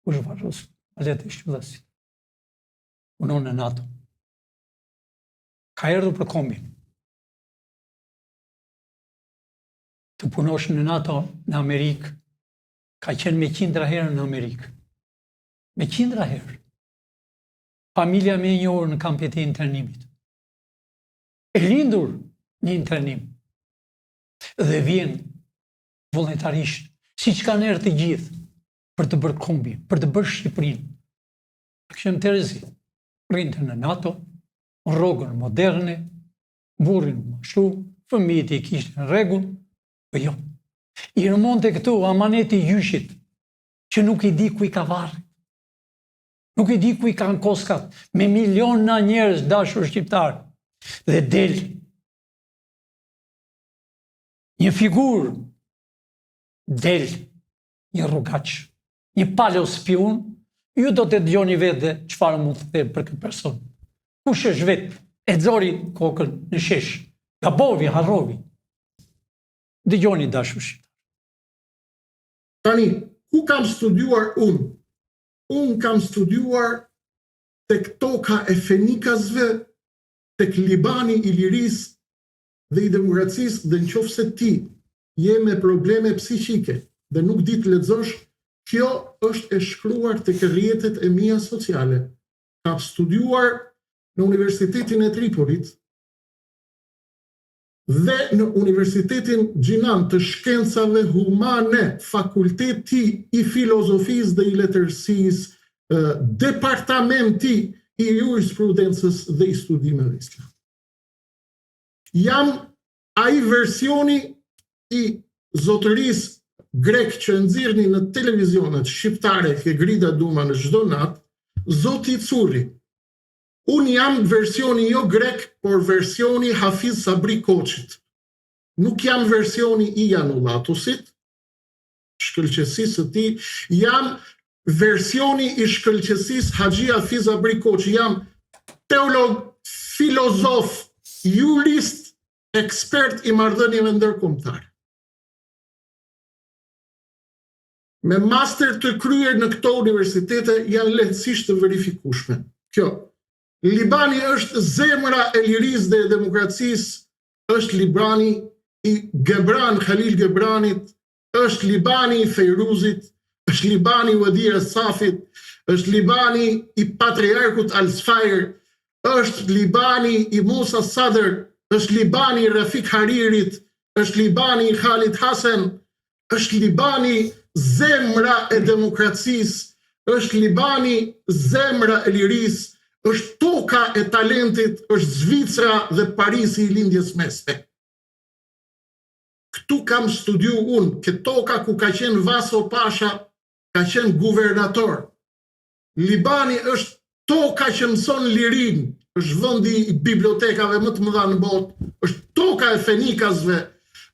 kush varros alet e shtyllasit. Punon në NATO. Ka erdhur për kombin. Të punosh në NATO në Amerikë, ka qenë me 100 herë në Amerikë. Me 100 herë. Familja me një orë në kampet e internimit. E lindur një internim. Dhe vjen vullnetarisht, si që kanë erë të gjithë, për të bërë kombin, për të bërë Shqipërinë. Këshëm Terezi, rrinte në NATO, rrogën moderne, burrin më shumë, fëmijët i kishtë në rregull, po jo. I remonte këtu amaneti jyshit, që nuk i di ku i ka varri, nuk i di ku i kanë koskat, me miliona njerëz dashur shqiptarë, dhe del një figurë, del një rrugaq, një palo spion, ju do të dëgjoni vetë dhe çfarë mund të them për këtë person. Kush është vetë, e xori kokën në shesh, gabovi, harrovi. Dëgjoni dashur shqiptar. Tani, ku kam studiuar unë? Unë kam studiuar tek toka e fenikasve, tek Libani i lirisë dhe i demokracisë, dhe nëse ti je me probleme psiqike dhe nuk di të lexosh, kjo është e shkruar tek rrjetet e mia sociale. Kam studiuar në Universitetin e Tripolit dhe në Universitetin Gjinan të Shkencave Humane, Fakulteti i Filozofisë dhe i Letërsisë, Departamenti i Jurisprudencës dhe i Studimeve Islam. Jam ai versioni i zotërisë grek që nxirrni në televizionet shqiptare që grida duma në çdo natë, zoti Curri. Unë jam versioni jo grek, por versioni Hafiz Sabri Koçit. Nuk jam versioni i Janullatusit, shkëlqësisë së tij, jam versioni i shkëlqësisë Haxhi Hafiz Sabri Koçi. Jam teolog, filozof, jurist, ekspert i marrëdhënieve ndërkombëtare. Me master të kryer në këto universitete janë lehtësisht të verifikueshme. Kjo, Libani është zemra e lirisë dhe e demokracisë, është Libani i Gebran, Khalil Gebranit, është Libani i Fejruzit, është Libani i Wadir Safit, është Libani i Patriarkut Al-Sfair, është Libani i Musa Sadr, është Libani i Rafik Haririt, është Libani i Khalid Hasan, është Libani zemra e demokracisë, është Libani zemra e lirisë, është toka e talentit, është Zvicra dhe Parisi i lindjes mesme. Këtu kam studiu unë, këtë toka ku ka qenë Vaso Pasha, ka qenë guvernator. Libani është toka që mëson lirin, është vendi i bibliotekave më të mëdha në botë, është toka e fenikasve,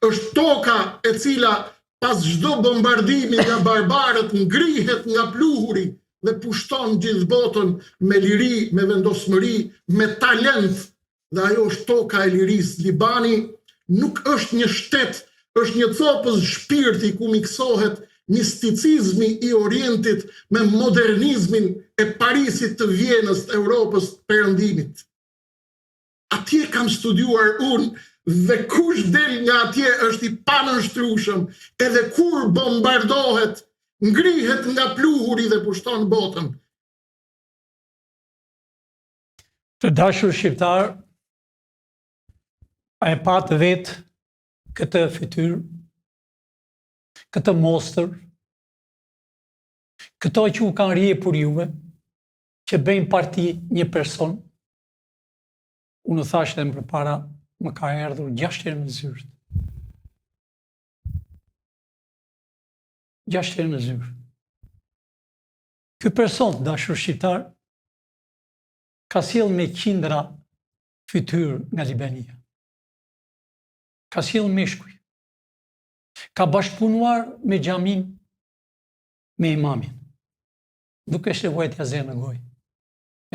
është toka e cila pas çdo bombardimi nga barbarët ngrihet nga pluhuri dhe pushton gjithë botën me liri, me vendosmëri, me talent, dhe ajo është toka e lirisë. Libani nuk është një shtet, është një copës shpirti ku miksohet misticizmi i Orientit me modernizmin e Parisit, të Vjenës, të Europës, të Perëndimit. Atje kam studiuar unë, dhe kush del nga atje është i panështrueshëm, edhe kur bombardohet, ngrihet nga pluhuri dhe pushton botën. Të dashur shqiptar, a e patë vetë këtë fytyrë, këtë mostër, këto që u kanë rjepur juve, që bëjnë parti një person, unë thashë dhe më përpara, më ka erdhur 6 herë në zyrë. 6 herë në zyrë. Ky person, dashur shqiptar, ka sjell me qindra fytyrë nga Libania. Ka sjell meshkuj. Ka bashkëpunuar me xhamin, me imamin. Duke shëvuajtja zë në gojë.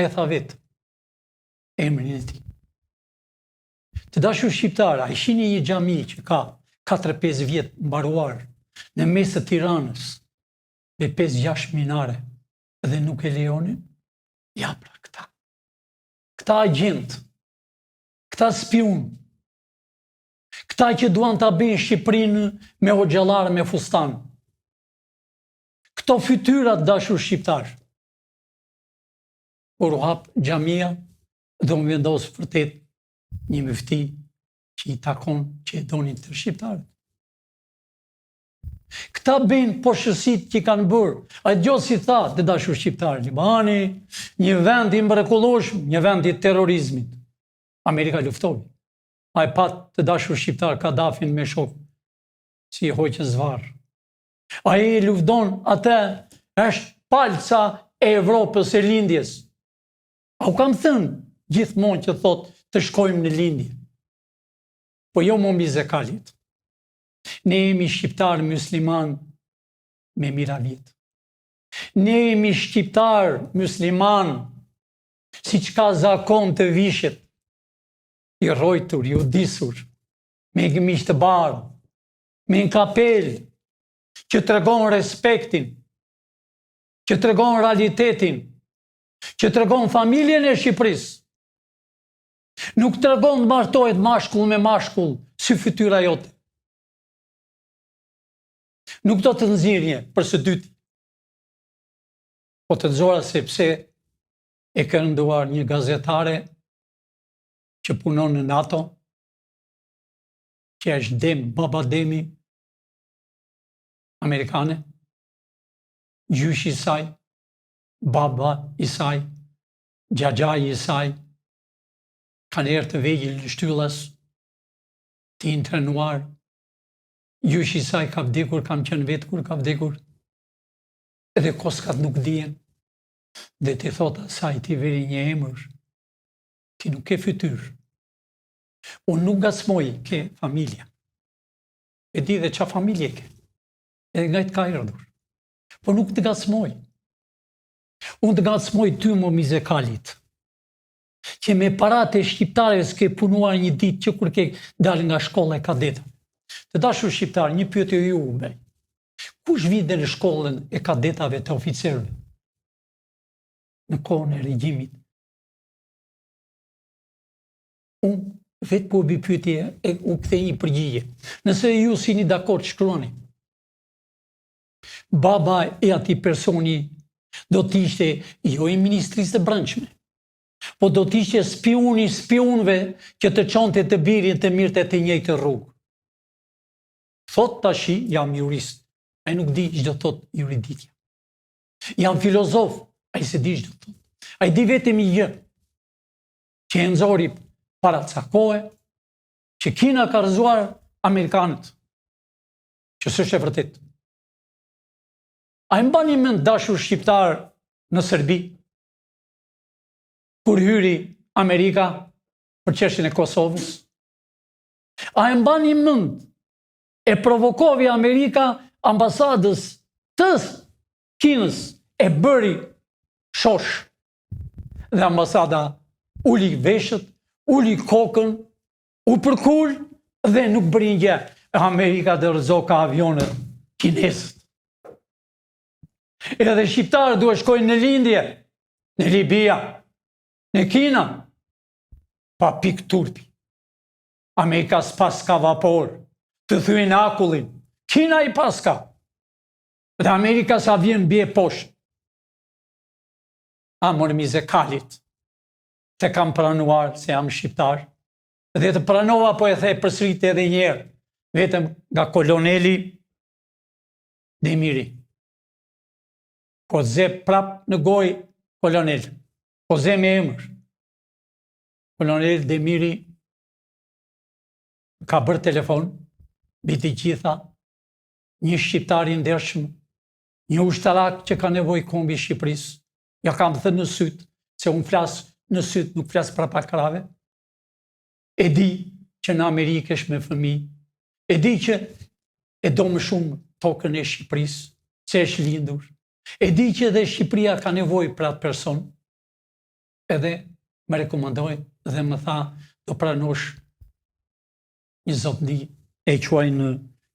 E tha vetë emrin e tij. Të dashur shqiptar, a shihni një xhami që ka 4-5 vjet mbaruar në mes të Tiranës, me 5-6 minare, dhe nuk e lejonin? Ja pra këta. Këta agent, këta spion, këta që duan ta bëjnë Shqipërinë me hoxhallar, me fustan. Këto fytyrat, dashur shqiptar, por u hap xhamia dhe u vendos vërtet një mëfti që i takon, që e donin të shqiptarët. Këta bëjnë poshësit që kanë bërë. A gjotë si tha të dashur shqiptarë, Libani, një vend i mrekullueshëm, një vend i terrorizmit. Amerika luftoi. A e pat të dashur shqiptarë Kadafin me shok, si i hoqën zvarë. A i lufton atë, është palca e Evropës e lindjes. A u kam thënë gjithmonë që thot të shkojmë në lindje. Po jo më mbi zekalit. Ne jemi shqiptar musliman me miravit. Ne jemi shqiptar musliman si që ka zakon të vishet, i rojtur, i udisur, me gëmisht të barë, me në kapel, që të regon respektin, që të regon realitetin, që të regon familjen e Shqipërisë. Nuk të regon të martohet mashkull me mashkull, si fytyra jote. Nuk do të nxirje për së dyti, po të nxora sepse e kënduar një gazetare që punon në NATO, që është Dem, baba Demi, amerikane, gjyshi i saj, baba i saj, gjagjai i saj, kanë erë të vegjël në shtyllas, të intrenuar, gjyshi i saj ka vdekur, kam qenë vetë kur ka vdekur, edhe koskat nuk dijen, dhe ti thot asaj ti veri një emër, ti nuk ke fytyrë. Unë nuk gacmoj ke familja. E di dhe qa familje ke, edhe nga i të ka erdhur. Po nuk të gacmoj. Unë të gacmoj ty më mizekalit, që me parate shqiptares ke punuar një ditë që kur ke dalë nga shkolla e kadetëve. Të dashur shqiptar, një pyetje ju u bëj. Kush vite në shkollën e kadetave të oficerëve? Në kohën e regjimit. Unë vetë po bëj pyetje e u kthej një përgjigje. Nëse ju sini dakord shkruani. Baba e atij personi do të ishte jo i Ministrisë së Brendshme, po do të ishte spioni spionëve që të çonte të birin të mirë të njëjtë rrugë. Thot tashi jam jurist, ai nuk di ç'do thot juridikja. Jam filozof, ai se di ç'do thot. Ai di vetëm një gjë, që e nxori para ca kohe, që Kina ka rrëzuar amerikanët, që s'është e vërtet. A e mbani mend dashur shqiptar në Serbi, kur hyri Amerika për çështjen e Kosovës? A e mbani mend e provokovi Amerika ambasadës të Kinës e bëri shosh dhe ambasada uli veshët, uli kokën, u përkull dhe nuk bëri gjë. Amerika dorëzoka avionet kinesët. Edhe shqiptarët duhet shkojnë në lindje, në Libia, në Kina, pa pik turpi. Amerika s'pas ka vapor, të thyen akullin. Kina i paska. Dhe Amerika sa vjen bje poshtë. Amor mizekalit, të kam pranuar se jam shqiptar, dhe të pranova po e the përsërit edhe njerë, vetëm nga koloneli Demiri. Po ze prap në goj kolonel, po ze me emër. Kolonel Demiri ka bërë telefon, biti gjitha, një shqiptar i ndershëm, një ushtarak që ka nevojë kombi Shqipërisë, ja kam thënë në syt, se unë flas në syt, nuk flas prapa krave. E di që në Amerikë është me fëmijë, e di që e do më shumë tokën e Shqipërisë, se është lindur. E di që edhe Shqipëria ka nevojë për atë person, edhe më rekomandoi dhe më tha, do pranosh një zotëni e quaj në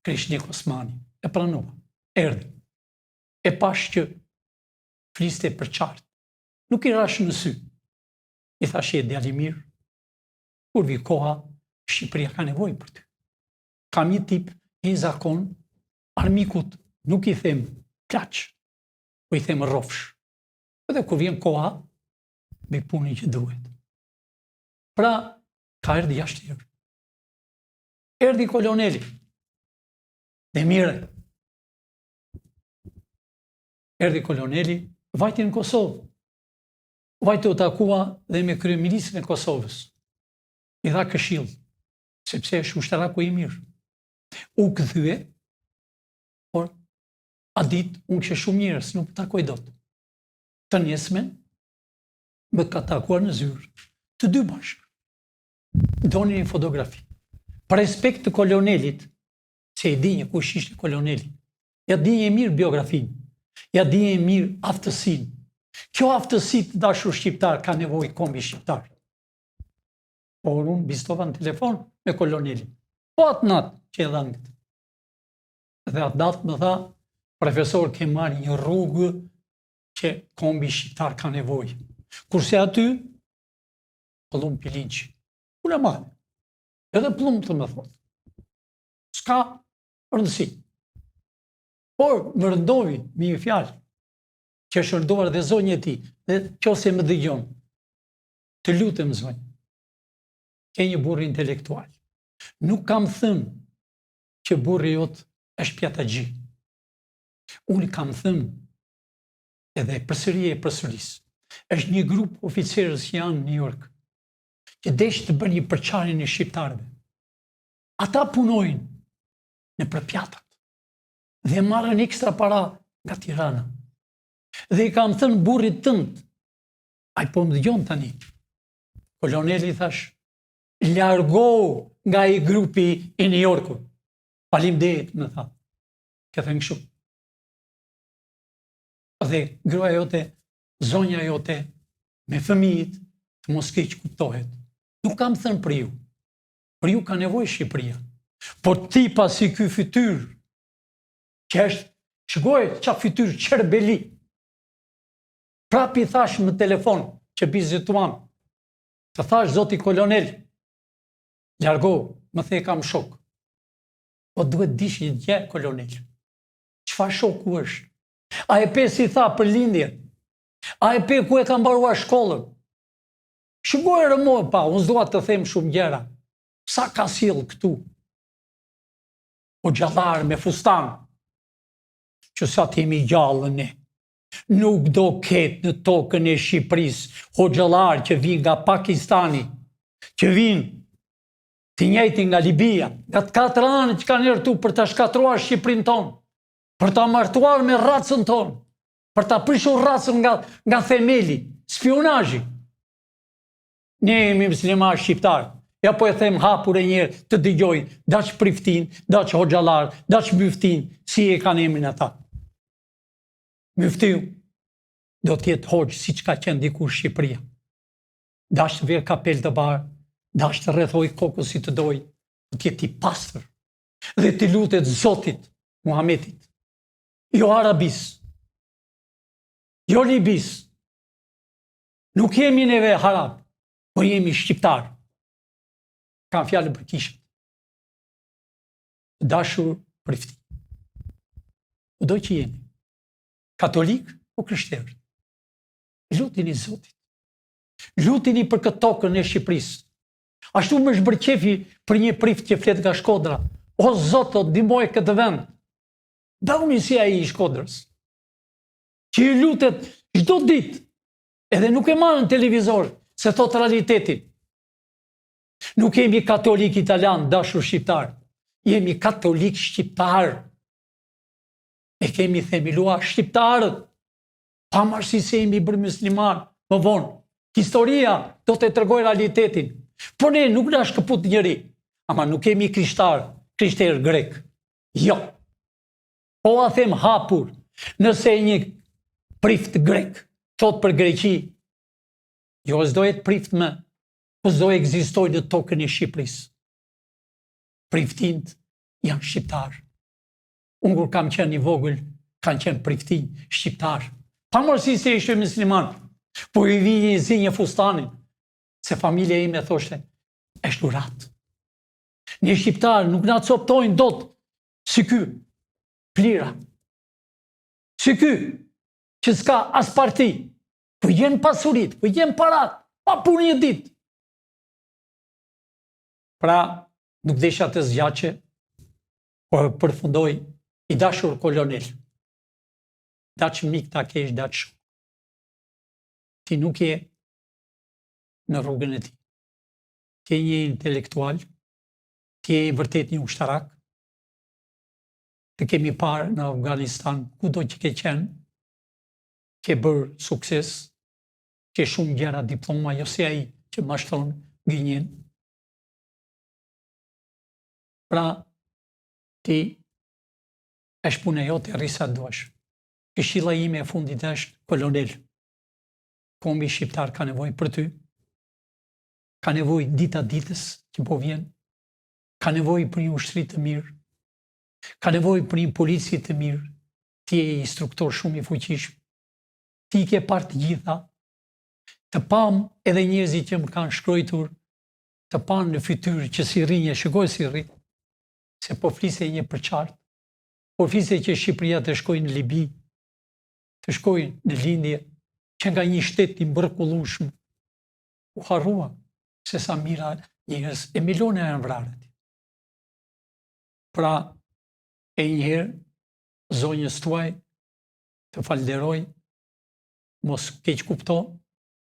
Krishnik Osmani. E pranova, erdhi. E pash që fliste për qartë. Nuk i rash në sy. I thash e djali mirë, kur vi koha, Shqipëria ka nevojë për ty. Kam një tip një zakon, armikut nuk i them klaç, po i them rrofsh. Edhe kur vjen koha, me punën që duhet. Pra, ka erdhi jashtë herë. Erdhi koloneli. Demire, erdhi koloneli, vajti në Kosovë. Vajti u takua dhe me kryeministrin e Kosovës. I dha këshill, sepse është ushtaraku i mirë. U kthye, por a ditë unë kishe shumë njerëz, nuk takoj dot. Të nesmen më ka takuar në zyrë, të dy bashkë. Donin një fotografi. Për respekt të kolonelit, se e di një kush ishte koloneli, ja di një mirë biografinë, ja di një mirë aftësinë. Kjo aftësi të dashur shqiptar ka nevojë kombi shqiptar. Por unë bistova në telefon me kolonelin. Po atë natë që e dhanë këtë. Dhe atë datë më tha, profesor, ke marrë një rrugë që kombi shqiptar ka nevojë. Kurse aty, plum pilinqi. Unë e madhe. Edhe plum të më thotë. S'ka rëndësi. Por më rëndovi me një fjalë që është rënduar dhe zonjë e ti, dhe qose më dëgjon. Të lutem zonjë. Ke një burr intelektual. Nuk kam thënë që burri jot është pjatagji. Unë kam thënë edhe përsëri e përsëris. Është një grup oficerës që janë në New York, që desh të bërë një përçarje në shqiptarëve. Ata punojnë në përpjatat dhe marrën ekstra para nga Tirana. Dhe i kam thënë burrit tënd, ai po më dëgjon tani. Koloneli thash, largo nga i grupi i New Yorkut. Faleminderit, më tha. Ka thënë kështu. Dhe gruaja jote, zonja jote, me fëmijët, të mos keq kuptohet. Nuk kam thënë për ju. Për ju ka nevojë Shqipëria. Por ti pasi ky fytyr, që është, shkoj qa fytyr qerbeli, prapi thash më telefon që vizituam, të thash zoti kolonel, largo, më the kam shok. Po duhet dish një gjë kolonel. Çfarë shoku është? A e pe si tha për lindje? A e pe ku e ka mbaruar shkollën? Shikoj rëmoj pa, unë s'dua të them shumë gjëra. Sa ka sill këtu? O gjallar me fustan, që sa t'jemi gjallën ne. Nuk do ketë në tokën e Shqipërisë hoxhallar që vinë nga Pakistani, që vinë të njëjtin nga Libia, nga të 4 anë që kanë erdhur për ta shkatruar Shqipërinë tonë, për ta martuar me racën tonë, për ta prishur racën nga themeli, spionazhi. Ne jemi muslimanë shqiptarë. Ja po e them hapur e njerë të dëgjojnë, daç Priftin, daç hoxhallar, daç Myftin, si e kanë emrin ata. Myftiu do t'jetë hoxh si që ka qenë dikur Shqipëria. Dash të verë kapel të barë, dash të rrethoj kokës si të doj, do t'jetë i pastër. Dhe t'i lutet Zotit Muhamedit. Jo Arabis, jo Libis. Nuk jemi neve Arab, por jemi shqiptar. Kam fjallën për kishët. Dashur Prifti. Do që jemi. Katolik o krishterë. Lutini Zotit. Lutini për këtë tokën e Shqipërisë. Ashtu më shbërqefi për një prift që flet nga Shkodra. O Zot, o ndihmoj këtë vend. Dallni si ai i Shkodrës. Që i lutet çdo ditë. Edhe nuk e marrën televizor, se thot realitetin. Nuk jemi katolik italian, dashur shqiptar. Jemi katolik shqiptar. E kemi themeluar shqiptarët. Pavarësisht se jemi bërë musliman, më vonë. Historia do të tregoj realitetin. Po ne nuk na shkëput njëri, ama nuk kemi krishterë grek. Jo. Po a them hapur, nëse një prift grek thot për Greqi, jo s'do jetë prift më, po s'do ekzistoj në tokën e Shqipërisë. Priftint janë shqiptarë. Unë kur kam qenë i vogël, kanë qenë priftin shqiptarë. Pavarësisht se ishte musliman, po i vi një zi një fustanin, se familja ime thoshte, është urat. Një shqiptarë nuk na coptojnë dot si ky, plira. Si ky, që s'ka as parti, po jenë pasurit, po jenë parat, pa punë një ditë. Pra, nuk desha të zgjaqe, po përfundoj i dashur kolonel. daq mik ta kesh, daq shok. Ti nuk je në rrugën e tij. Ti je një intelektual, ti je vërtet një ushtarak. Të kemi parë në Afganistan, kudo që ke qenë, ke bërë sukses, ke shumë gjëra diploma, jo si ai që mashtron gënjen. Pra, ti është puna jote, rri sa duash. Këshilla ime e fundit është kolonel. Kombi shqiptar ka nevojë për ty. Ka nevojë dita ditës që po vjen. Ka nevojë për një ushtri të mirë. Ka nevojë për një polici të mirë. Ti je instruktor shumë i fuqishëm. Ti ke parë të gjitha. Të pam edhe njerëzit që më kanë shkruar, të panë në fytyrë që si rrinje, shikoj si rri, se po flise një për qartë. Po flise që Shqipëria të shkojnë në Libi, të shkojnë në lindje, që nga një shtet i mrekullueshëm u harrua se sa mira njerëz e milionë janë vrarë. Pra, e njëherë, zonjës tuaj, të falderoj, mos keq kupto,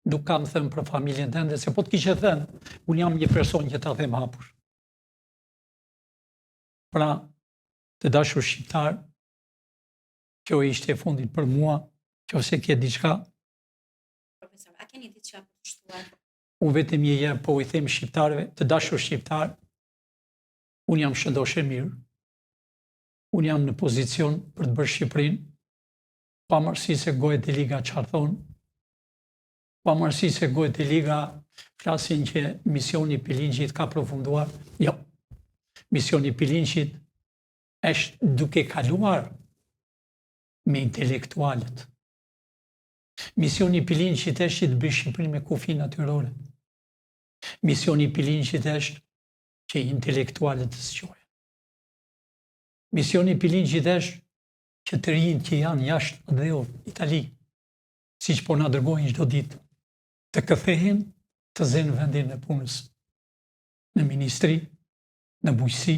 nuk kam thënë për familjen tënde, se po të kishe thënë, unë jam një person që ta them hapur. Pra, të dashur shqiptar, kjo ishte e fundit për mua, nëse ke diçka. Profesor, a keni diçka për të shtuar? Unë vetëm një herë po i them shqiptarëve, të dashur shqiptar, unë jam shëndoshë mirë, unë jam në pozicion për të bërë Shqipërinë, pavarësisht se gojet e liga çfarë thonë, pavarësisht se gojet e liga flasin që misioni i Pilinçit ka përfunduar. Jo. Misioni i Pilinçit është duke kaluar me intelektualët. Misioni i Pilinçit është që të bëjë Shqipërinë me kufi natyrore. Misioni i Pilinçit është që intelektualët të zgjohen. Misioni i Pilinçit është që të rinjt që janë jashtë dhe Itali, siç po na dërgojnë çdo ditë, të kthehen të zenë vendin e punës. Në ministri, në bujqësi,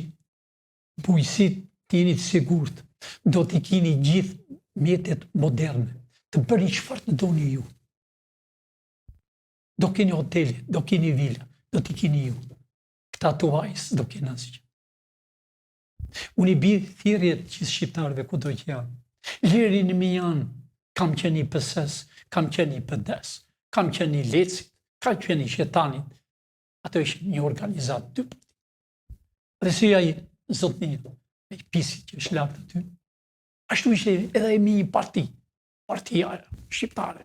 bujqësit të jeni të sigurt, do t'i keni gjithë mjetet moderne, të bëni çfarë të doni ju. Do keni hotele, do keni vila, do t'i keni ju. Këta tuajs do keni asgjë. Unë i bi thirrjet që shqiptarëve kudo që janë. Lirin mi janë, kam qenë i PS-s, kam qenë i PD-s, kam qenë i Lecit, kam qenë i Shetanit. Ato ishte një organizat dy parti. Dhe si ai zotnia, e pisi që është lartë aty, ashtu ishte edhe mi një parti, partia shqiptare,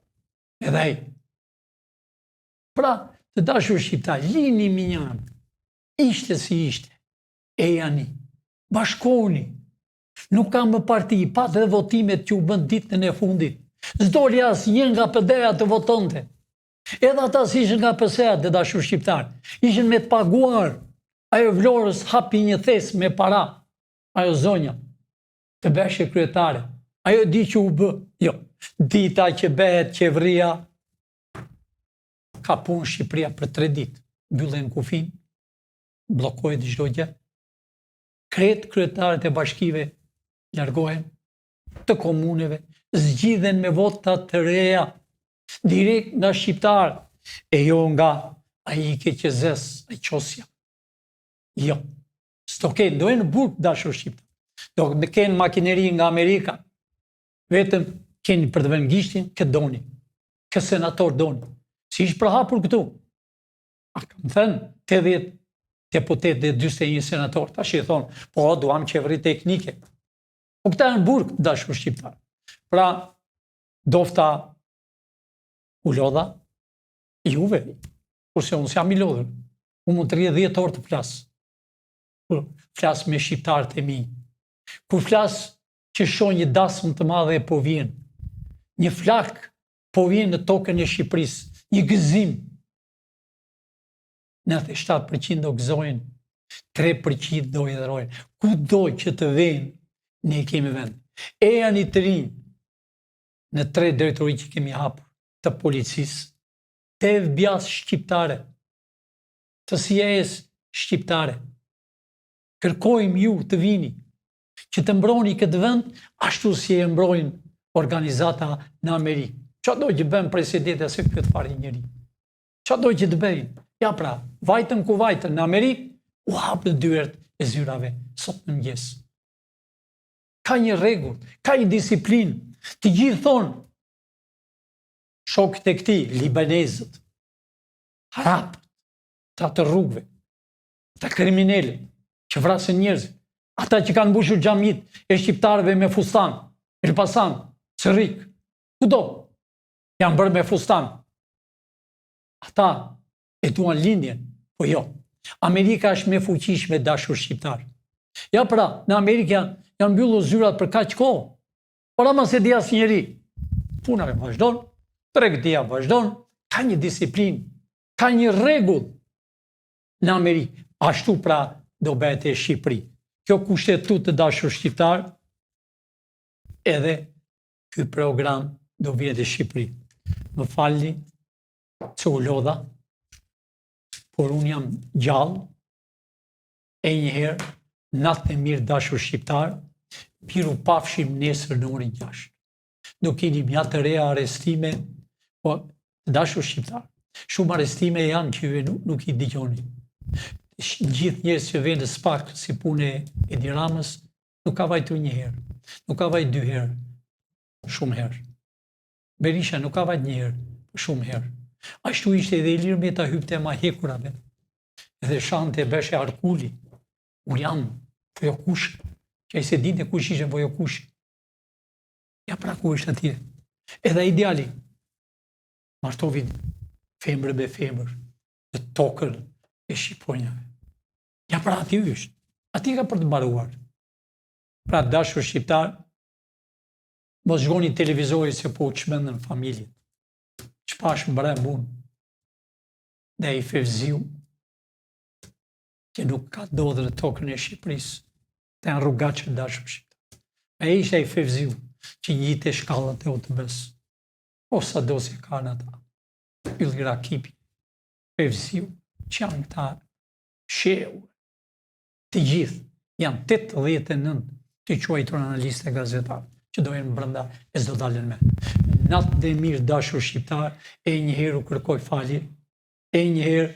edhe ai. Pra, të dashur shqiptar, lini mi janë, ishte si ishte, e janë. Bashkoni, nuk kam më parti, pa dhe votimet që u bën ditën e fundit. S'doli asnjë nga PD-ja të votonte. Edhe ata si ishin nga PS-ja të dashur shqiptar, ishin me të paguar. Ajo Vlorës hapi një thes me para, ajo zonja, të beshe kryetare. Ajo di që u bë, jo, dita që bëhet qeveria, ka punë Shqipëria për 3 ditë, mbyllen kufin, bllokohet çdo gjë. Kretë kryetarët e bashkive largohen, të komuneve, zgjidhen me vota të reja, direkt nga shqiptarë, e jo nga ai keqezes, ai qosja. Jo, s'to kenë, do e në burg dashur shqiptar. Do në kenë makineri nga Amerika, vetëm keni për të vënë gishtin, këtë doni, këtë senator doni. Si ishë përhapur këtu? A kam thënë, 80 deputet dhe 41 senator, ta që i thonë, po, duam qeveri teknike. Po këta në burg, dashur shqiptar. Pra, dofta u lodha, juve, kurse unë s'jam i lodhur. Unë mund të rrje 10 orë të flasë. Kur flasë me shqiptarët e mi. Kur flasë që shoh një dasmë të madhe e po vjen. Një flak po vjen në tokën e Shqipërisë. Një gëzim. 97% do gëzojnë, 3% do hidhrojnë. Ku do që të vejnë, ne kemi vend. E janë i të rinj në 3 drejtori që kemi hapur, të policisë, të FBI-s shqiptare, të CIA-s shqiptare. Kërkojmë ju të vini, që të mbroni këtë vend, ashtu si e mbrojnë organizata në Amerikë. Qa do që bëjmë presidente se këtë fari njëri? Qa do që të bëjmë? Ja pra, vajtën ku vajtën në Amerikë, u hapë në dyert e zyrave, sot në mëngjes. Ka një rregull, ka një disiplinë. Të gjithë thonë, shokët e këtij, libanezët, harapët, ata të rrugëve, ata kriminele, që vrasën njerëz, ata që kanë mbushur xhamit e shqiptarëve me fustan, Elbasan, Cerrik, kudo, janë bërë me fustan. Ata e duan lindjen, po jo. Amerika është me fuqishme dashur shqiptar. Ja pra, në Amerikë janë mbyllur zyrat për kaq kohë. Por ama se di asnjëri. Puna vazhdon, tregtia vazhdon, ka një disiplinë, ka një rregull në Amerikë. Ashtu pra do bëhet e Shqipëri. Kjo kushtetu të dashur shqiptar, edhe ky program do vjen në Shqipëri. Më falni që u lodha, por unë jam gjallë, e njëherë, natë e mirë dashur shqiptar, miru pafshim nesër në orën 6. Do keni mjatë të reja arestime, po dashur shqiptar. Shumë arestime janë që ju nuk i dëgjoni. Gjithë njerëz që vjen në SPAK si punë e Edi Ramës, nuk ka vajtur një herë, nuk ka vajtur 2 herë, shumë herë. Berisha nuk ka vajtur një herë, shumë herë. Ashtu ishte edhe Ilir Meta hypte ma hekurave. Edhe shante beshe Arkuli. Unë jam Vojokush, që ai se dinte kush ishte Vojokush. Ja pra ku ishte atje. Edhe ideali. Martovin femër me femër, në tokën e Shqiponjave. Ja pra ati është. Ati ka për të mbaruar. Pra dashur shqiptar, mos shgoni televizorit se po u çmendën familjet. Çpash mbrëm unë. Dhe i Fevziu, që nuk ka dodhë në tokën e Shqipërisë, të janë rrugat që dashur shqiptar. E ishte i Fevziu, që njite shkallët e OTB-s. O sa do se kanë ata. Ylli Rakipi, Fevziu, që janë këta sheu. Të gjithë, janë 89 të quajtur analistë e gazetarë, që dojnë brenda e s'do dalën me. Natë dhe mirë dashur shqiptar, e njëherë u kërkoj falje, e njëherë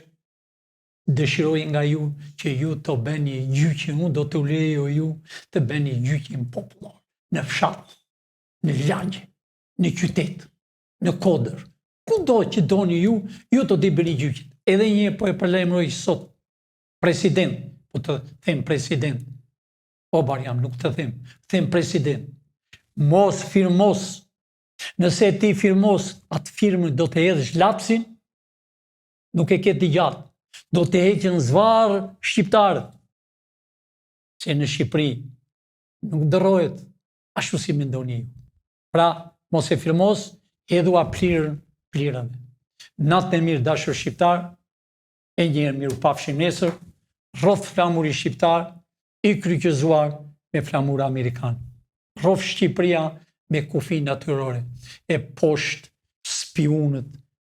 dëshiroj nga ju që ju të bëni gjyqin, unë do të lejo ju të bëni gjyqin popullor, në fshat, në lagje, në qytet, në kodër. Kudo që doni ju të t'i bëni gjyqin. Edhe një po e përlajmëroj sot president, po të them president, o Barjam, nuk të them president, mos firmos, nëse ti firmos atë firmën do të hedhësh lapsin, nuk e ketë gjatë, do të heqën zvarë shqiptarët, që në Shqipëri nuk dërohet ashtu si mendoni ju. Pra, mos e firmos, hedhua plirave. Natë e mirë dashur shqiptar, e njërë mirë pafshim nesër, rroth flamuri shqiptar, i kryqëzuar me flamura amerikanë. Rroth Shqipëria me kufi natyrore, e poshtë spionët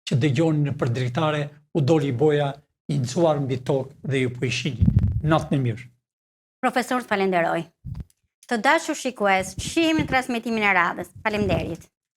që dëgjonin në përdritare, u doli boja i nëzuar mbi tokë dhe ju po i shihni. Natë në mirë. Profesor, falenderoj. Të dashur shikues, shihemi në transmetimin e radhës. Faleminderit.